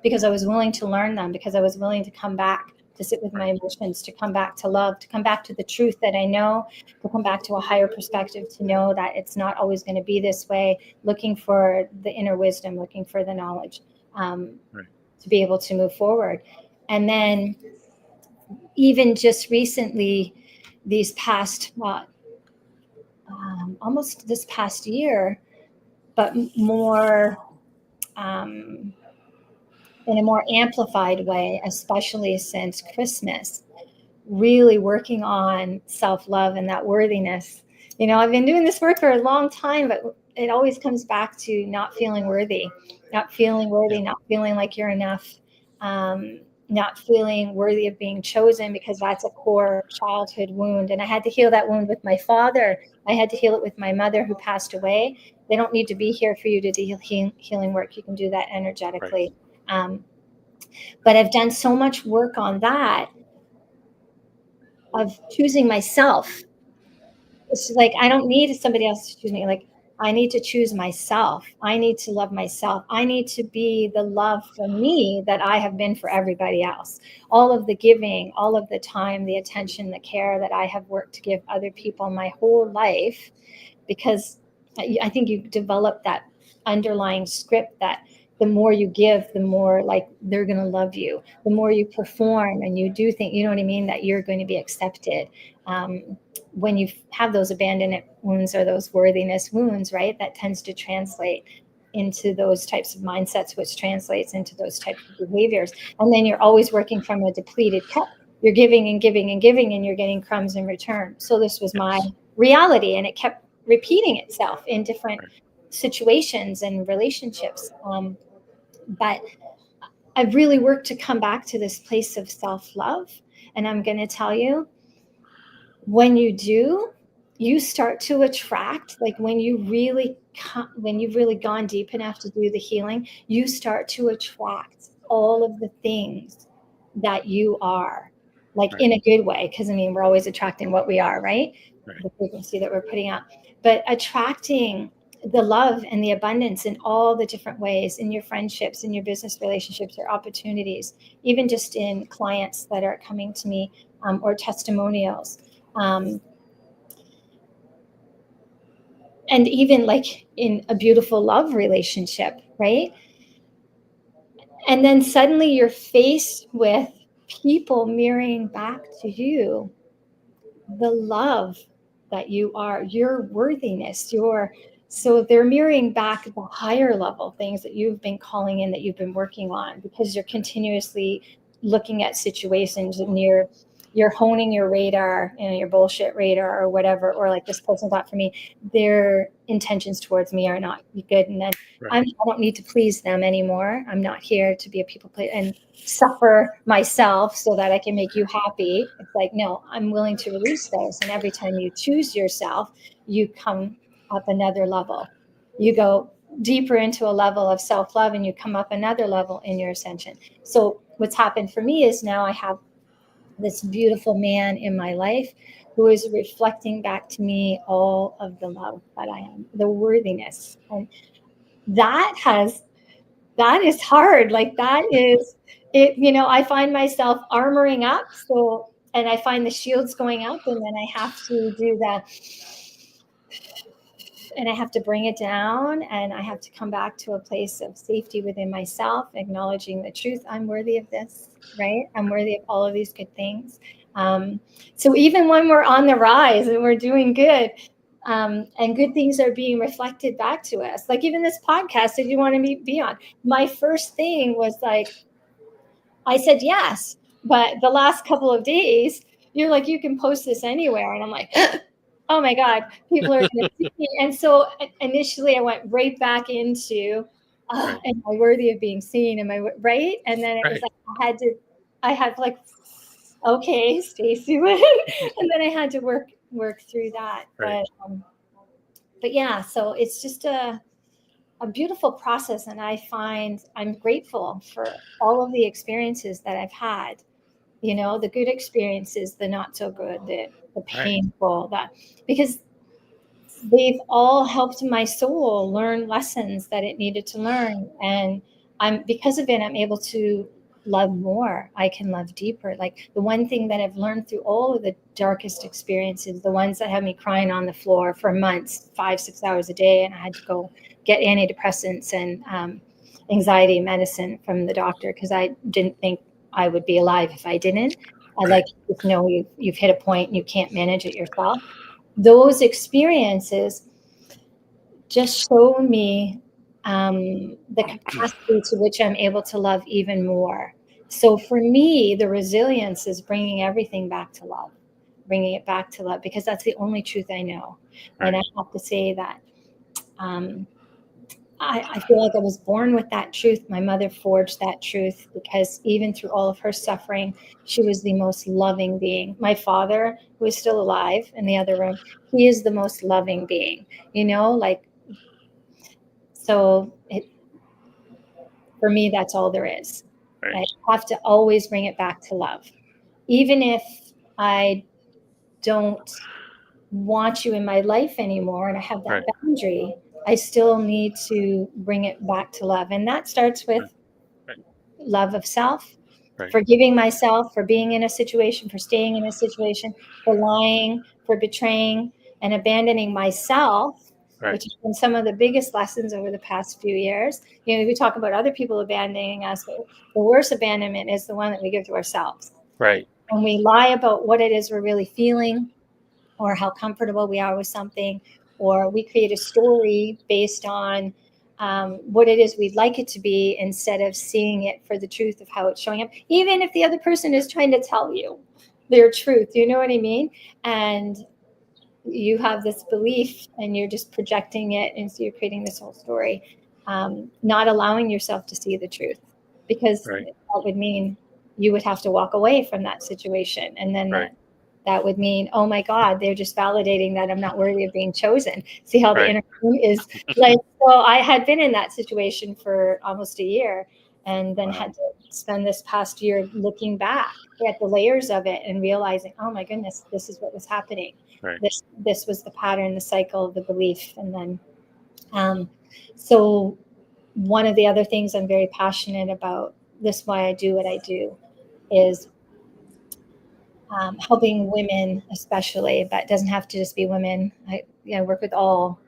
because I was willing to learn them, because I was willing to come back to sit with my emotions, to come back to love, to come back to the truth that I know, to come back to a higher perspective, to know that it's not always going to be this way, looking for the inner wisdom, looking for the knowledge, to be able to move forward. And then even just recently, these past, almost this past year, but more in a more amplified way, especially since Christmas, really working on self-love and that worthiness. I've been doing this work for a long time, but it always comes back to not feeling worthy, not feeling like you're enough, not feeling worthy of being chosen, because that's a core childhood wound. And I had to heal that wound with my father. I had to heal it with my mother, who passed away. They don't need to be here for you to do healing work. You can do that energetically. But I've done so much work on that, of choosing myself. It's like, I don't need somebody else to choose me. Like, I need to choose myself. I need to love myself. I need to be the love for me that I have been for everybody else. All of the giving, all of the time, the attention, the care that I have worked to give other people my whole life, because I think you develop that underlying script that the more you give, the more like they're going to love you. The more you perform and you do think, you know what I mean, that you're going to be accepted. When you have those abandonment wounds or those worthiness wounds, right, that tends to translate into those types of mindsets, which translates into those types of behaviors. And then you're always working from a depleted cup. You're giving and giving and giving, and you're getting crumbs in return. So this was my reality, and it kept repeating itself in different situations and relationships. But I've really worked to come back to this place of self-love. And I'm going to tell you, when you do, you start to attract, like when you've really gone deep enough to do the healing, you start to attract all of the things that you are, like Right. in a good way. Because I mean, we're always attracting what we are, right? Right. The frequency that we're putting out, but attracting the love and the abundance in all the different ways, in your friendships, in your business relationships, or opportunities, even just in clients that are coming to me, or testimonials. And even like in a beautiful love relationship, right? And then suddenly you're faced with people mirroring back to you the love that you are, your worthiness, so they're mirroring back the higher level things that you've been calling in, that you've been working on, because you're continuously looking at situations and you're honing your radar, your bullshit radar or whatever, or like, this person thought for me, their intentions towards me are not good, and then Right. I don't need to please them anymore. I'm not here to be a people pleaser and suffer myself so that I can make you happy. It's like, no, I'm willing to release those. And every time you choose yourself, you come up another level. You go deeper into a level of self-love, and you come up another level in your ascension. So what's happened for me is now I have this beautiful man in my life who is reflecting back to me all of the love that I am, the worthiness. And that is hard. Like, that is it. I find myself armoring up. So, and I find the shields going up, and then I have to do that, and I have to bring it down, and I have to come back to a place of safety within myself, acknowledging the truth. I'm worthy of this, right? I'm worthy of all of these good things. So even when we're on the rise and we're doing good, and good things are being reflected back to us, like even this podcast that you want to be on, my first thing was like, I said yes, but the last couple of days, you're like, you can post this anywhere, and I'm like, oh my God, people are going to see me. And so initially I went right back into, Right. am I worthy of being seen? Am I right? And then it was Right. like, I had like, okay, Stacy-Lyn. And then I had to work through that. Right. But yeah, so it's just a beautiful process. And I find I'm grateful for all of the experiences that I've had, the good experiences, the not so good, the Right. painful, because they've all helped my soul learn lessons that it needed to learn. And because of it, I'm able to love more. I can love deeper. Like, the one thing that I've learned through all of the darkest experiences, the ones that have me crying on the floor for months, 5-6 hours a day, and I had to go get antidepressants and anxiety medicine from the doctor, because I didn't think I would be alive if I didn't. I like, you've hit a point and you can't manage it yourself. Those experiences just show me the capacity to which I'm able to love even more. So for me, the resilience is bringing everything back to love, bringing it back to love, because that's the only truth I know. Right. And I have to say that I feel like I was born with that truth. My mother forged that truth, because even through all of her suffering, she was the most loving being. My father, who is still alive in the other room, he is the most loving being, like, so for me, that's all there is. Right. I have to always bring it back to love. Even if I don't want you in my life anymore and I have that Right. boundary, I still need to bring it back to love. And that starts with Right. love of self, Right. forgiving myself for being in a situation, for staying in a situation, for lying, for betraying, and abandoning myself, Right. which has been some of the biggest lessons over the past few years. We talk about other people abandoning us, but the worst abandonment is the one that we give to ourselves. Right. When we lie about what it is we're really feeling, or how comfortable we are with something, or we create a story based on what it is we'd like it to be, instead of seeing it for the truth of how it's showing up, even if the other person is trying to tell you their truth, you know what I mean? And you have this belief and you're just projecting it, and so you're creating this whole story, not allowing yourself to see the truth, because Right. that would mean you would have to walk away from that situation, and then Right. that would mean, oh my God, they're just validating that I'm not worthy of being chosen. See how the Right. inner room is like, so I had been in that situation for almost a year, and then Wow. had to spend this past year looking back at the layers of it and realizing, oh my goodness, this is what was happening. Right. This was the pattern, the cycle, the belief. And then, so one of the other things I'm very passionate about, this why I do what I do, is helping women, especially, but it doesn't have to just be women. I work with all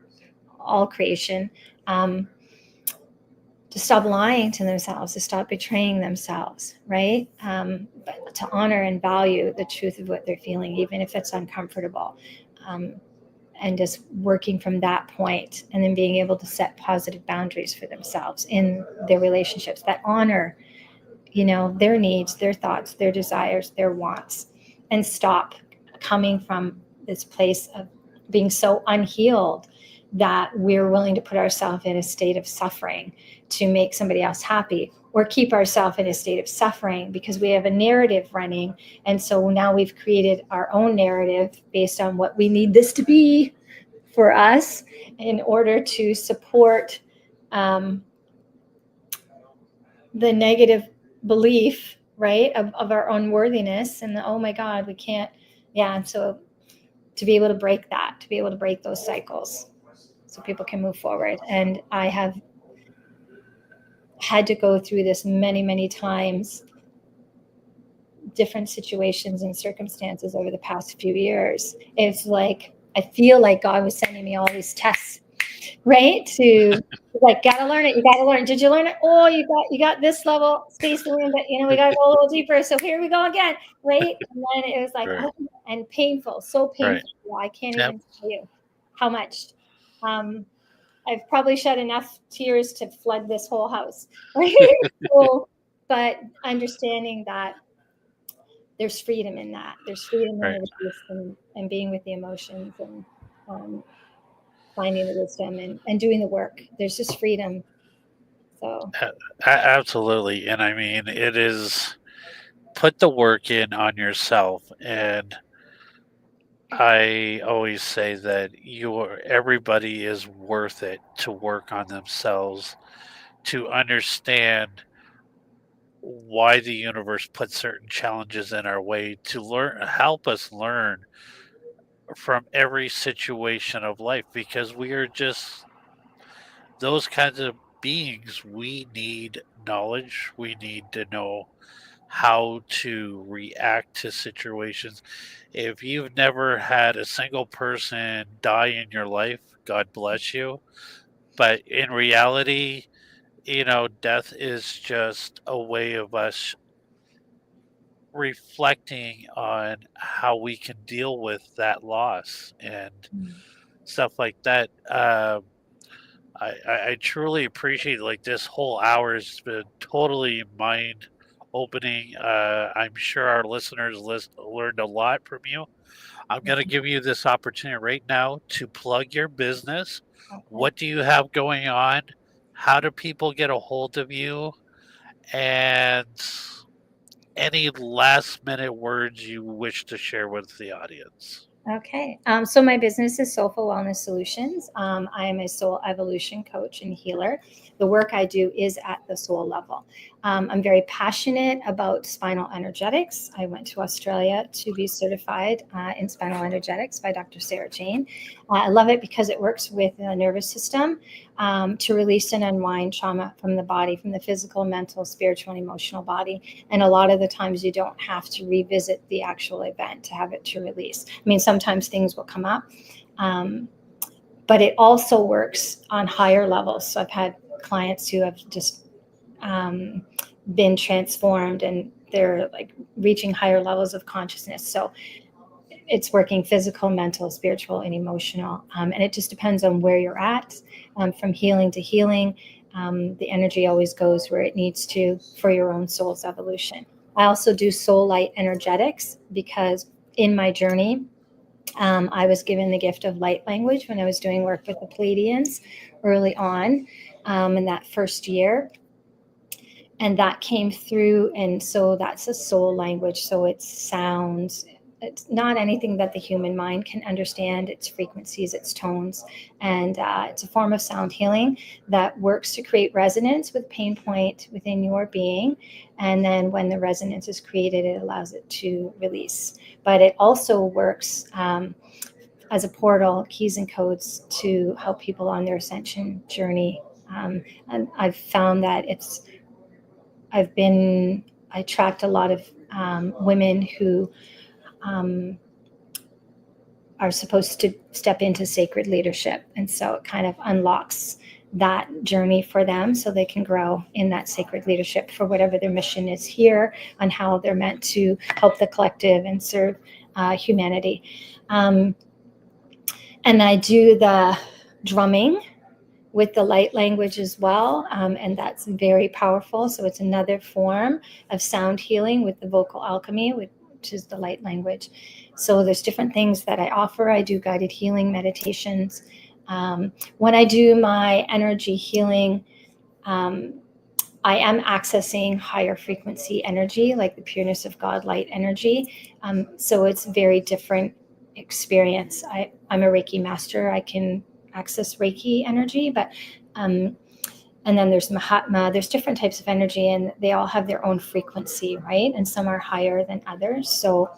creation, to stop lying to themselves, to stop betraying themselves, right? But to honor and value the truth of what they're feeling, even if it's uncomfortable. And just working from that point, and then being able to set positive boundaries for themselves in their relationships that honor, their needs, their thoughts, their desires, their wants, and stop coming from this place of being so unhealed that we're willing to put ourselves in a state of suffering to make somebody else happy, or keep ourselves in a state of suffering because we have a narrative running. And so now we've created our own narrative based on what we need this to be for us in order to support the negative belief, right, of our unworthiness and oh my God, we can't. Yeah. And so to be able to break that, to be able to break those cycles so people can move forward. And I have had to go through this many, many times, different situations and circumstances over the past few years. It's like, I feel like God was sending me all these tests, right? To like, gotta learn it. You gotta learn. Did you learn it? Oh, you got this level, Stacy-Lyn, but we gotta go a little deeper. So here we go again, right? And then it was like, Right. oh, and painful, so painful. Right. I can't Yep. even tell you how much. I've probably shed enough tears to flood this whole house, right? So, but understanding that there's freedom in that. There's freedom in Right. the release and being with the emotions and finding the wisdom and doing the work. There's just freedom. So Absolutely. And I mean, it is put the work in on yourself. And I always say that everybody is worth it to work on themselves, to understand why the universe puts certain challenges in our way, to help us learn from every situation of life, because we are just those kinds of beings. We need knowledge. We need to know how to react to situations. If you've never had a single person die in your life, God bless you. But in reality, death is just a way of us reflecting on how we can deal with that loss and stuff like that. I truly appreciate, like, this whole hour has been totally mind opening. I'm sure our listeners learned a lot from you. I'm going to give you this opportunity right now to plug your business. okay. What do you have going on? How do people get a hold of you? And any last minute words you wish to share with the audience? Okay. So my business is Soulful Wellness Solutions. I am a soul evolution coach and healer. The work I do is at the soul level. I'm very passionate about spinal energetics. I went to Australia to be certified in spinal energetics by Dr. Sarah Jane. I love it because it works with the nervous system to release and unwind trauma from the body, from the physical, mental, spiritual, and emotional body. And a lot of the times you don't have to revisit the actual event to have it to release. I mean, sometimes things will come up, but it also works on higher levels. So I've had clients who have just been transformed and they're like reaching higher levels of consciousness. So it's working physical, mental, spiritual, and emotional. And it just depends on where you're at, from healing to healing. The energy always goes where it needs to for your own soul's evolution. I also do soul light energetics because in my journey, I was given the gift of light language when I was doing work with the Pleiadians early on in that first year. And that came through. And so that's a soul language. So it's sounds, it's not anything that the human mind can understand. Its frequencies, its tones, and it's a form of sound healing that works to create resonance with pain point within your being. And then when the resonance is created, it allows it to release. But it also works as a portal, keys and codes to help people on their ascension journey. And I've found that I attract a lot of women who um, are supposed to step into sacred leadership. And so it kind of unlocks that journey for them so they can grow in that sacred leadership for whatever their mission is here, on how they're meant to help the collective and serve humanity. And I do the drumming with the light language as well, and that's very powerful. So it's another form of sound healing with the vocal alchemy, which is the light language. So there's different things that I offer. I do guided healing meditations. When I do my energy healing, I am accessing higher frequency energy, like the pureness of God light energy. So it's very different experience. I'm a Reiki master. I can access Reiki energy, but and then there's Mahatma. There's different types of energy, and they all have their own frequency, right? And some are higher than others. So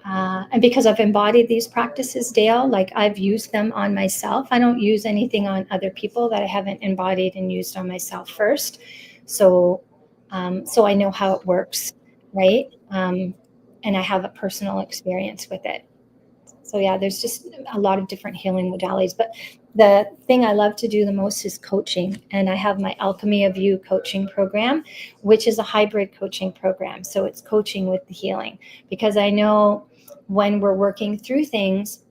and because I've embodied these practices, Dale, like I've used them on myself. I don't use anything on other people that I haven't embodied and used on myself first. So, so I know how it works, right? And I have a personal experience with it. So yeah, there's just a lot of different healing modalities. But the thing I love to do the most is coaching. And I have my Alchemy of You coaching program, which is a hybrid coaching program. So it's coaching with the healing, because I know when we're working through things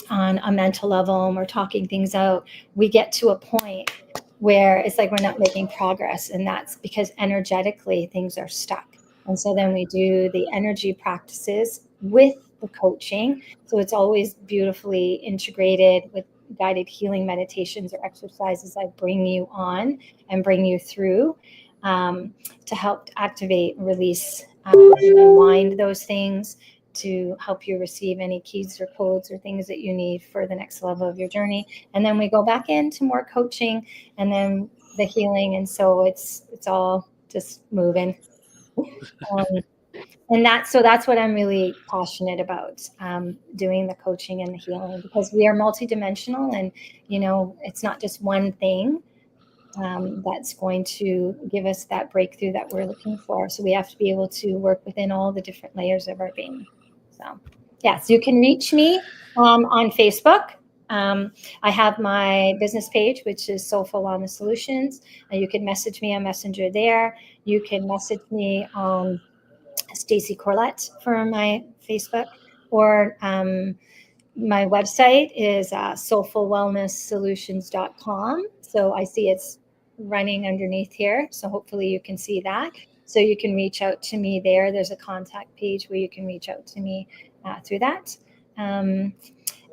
on a mental level and we're talking things out, we get to a point where it's like we're not making progress. And that's because energetically things are stuck. And so then we do the energy practices with the coaching. So it's always beautifully integrated with guided healing meditations or exercises I bring you on and bring you through to help activate and release and unwind those things, to help you receive any keys or codes or things that you need for the next level of your journey. And then we go back into more coaching and then the healing. And so it's all just moving. And that's what I'm really passionate about, doing the coaching and the healing, because we are multidimensional, and it's not just one thing that's going to give us that breakthrough that we're looking for. So we have to be able to work within all the different layers of our being. So yes, you can reach me on Facebook. I have my business page, which is Soulful Wellness Solutions. You can message me on Messenger there. You can message me on Stacy Corlett for my Facebook, or my website is soulfulwellnesssolutions.com. So I see it's running underneath here. So hopefully you can see that. So you can reach out to me there. There's a contact page where you can reach out to me through that.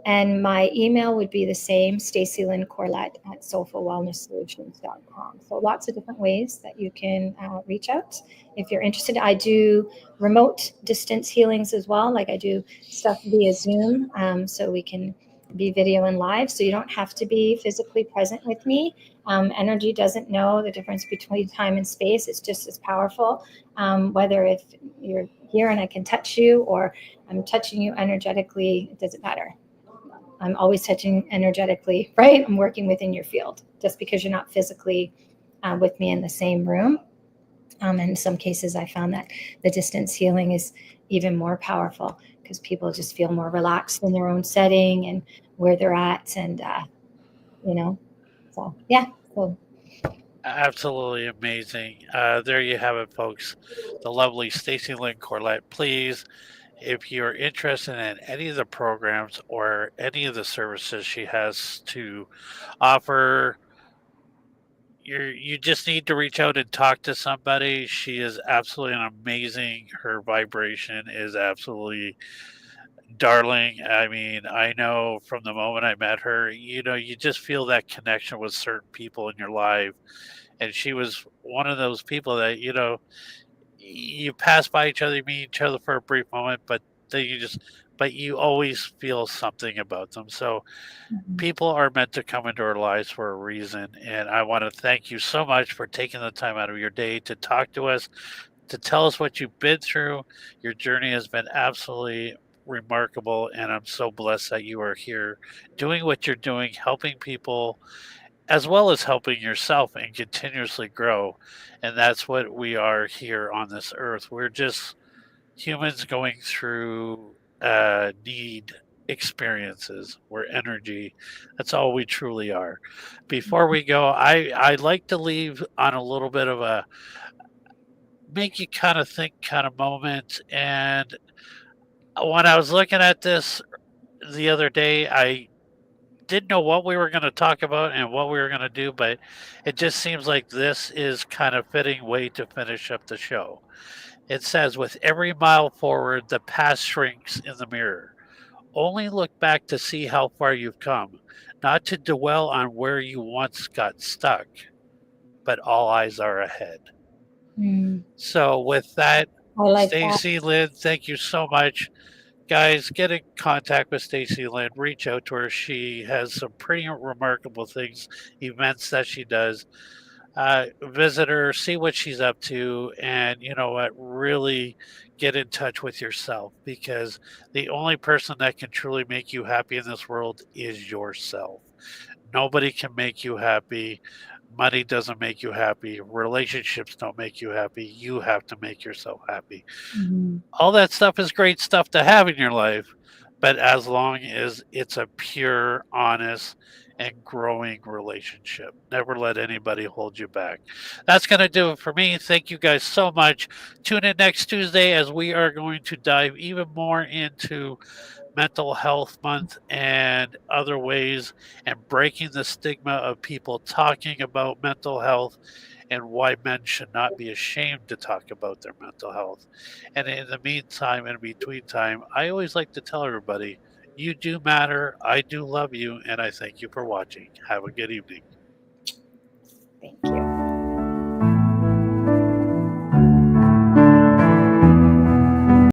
And my email would be the same, Stacy-Lyn Corlett at soulfulwellnesssolutions.com. So lots of different ways that you can reach out if you're interested. I do remote distance healings as well. Like I do stuff via Zoom, so we can be video and live. So you don't have to be physically present with me. Energy doesn't know the difference between time and space. It's just as powerful, whether if you're here and I can touch you or I'm touching you energetically, it doesn't matter. I'm always touching energetically, right? I'm working within your field just because you're not physically with me in the same room. In some cases, I found that the distance healing is even more powerful because people just feel more relaxed in their own setting and where they're at. And, so yeah. So Absolutely amazing. There you have it, folks. The lovely Stacy-Lyn Corlett. Please, if you're interested in any of the programs or any of the services she has to offer, you just need to reach out and talk to somebody. She is absolutely amazing. Her vibration is absolutely darling. I mean, I know from the moment I met her, you just feel that connection with certain people in your life. And she was one of those people that, you pass by each other, you meet each other for a brief moment, but then but you always feel something about them. So Mhm. people are meant to come into our lives for a reason. And I want to thank you so much for taking the time out of your day to talk to us, to tell us what you've been through. Your journey has been absolutely remarkable. And I'm so blessed that you are here doing what you're doing, helping people as well as helping yourself and continuously grow. And that's what we are here on this earth. We're just humans going through need experiences. We're energy. That's all we truly are. Before we go, I like to leave on a little bit of a make you kind of think kind of moment. And when I was looking at this the other day, I didn't know what we were going to talk about and what we were going to do, but it just seems like this is kind of fitting way to finish up the show. It says, with every mile forward, the past shrinks in the mirror. Only look back to see how far you've come, not to dwell on where you once got stuck, but all eyes are ahead. Mm. So, with that, I like that. Stacy-Lyn, thank you so much. Guys, get in contact with Stacy-Lyn. Reach out to her. She has some pretty remarkable things, events that she does. Visit her, see what she's up to, and you know what? Really get in touch with yourself, because the only person that can truly make you happy in this world is yourself. Nobody can make you happy. Money doesn't make you happy. Relationships don't make you happy. You have to make yourself happy. Mhm. All that stuff is great stuff to have in your life, but as long as it's a pure, honest, and growing relationship, never let anybody hold you back. That's going to do it for me. Thank you guys so much. Tune in next Tuesday as we are going to dive even more into Mental Health Month and other ways, and breaking the stigma of people talking about mental health, and why men should not be ashamed to talk about their mental health. And in the meantime, in between time, I always like to tell everybody, you do matter, I do love you, and I thank you for watching. Have a good evening. Thank you.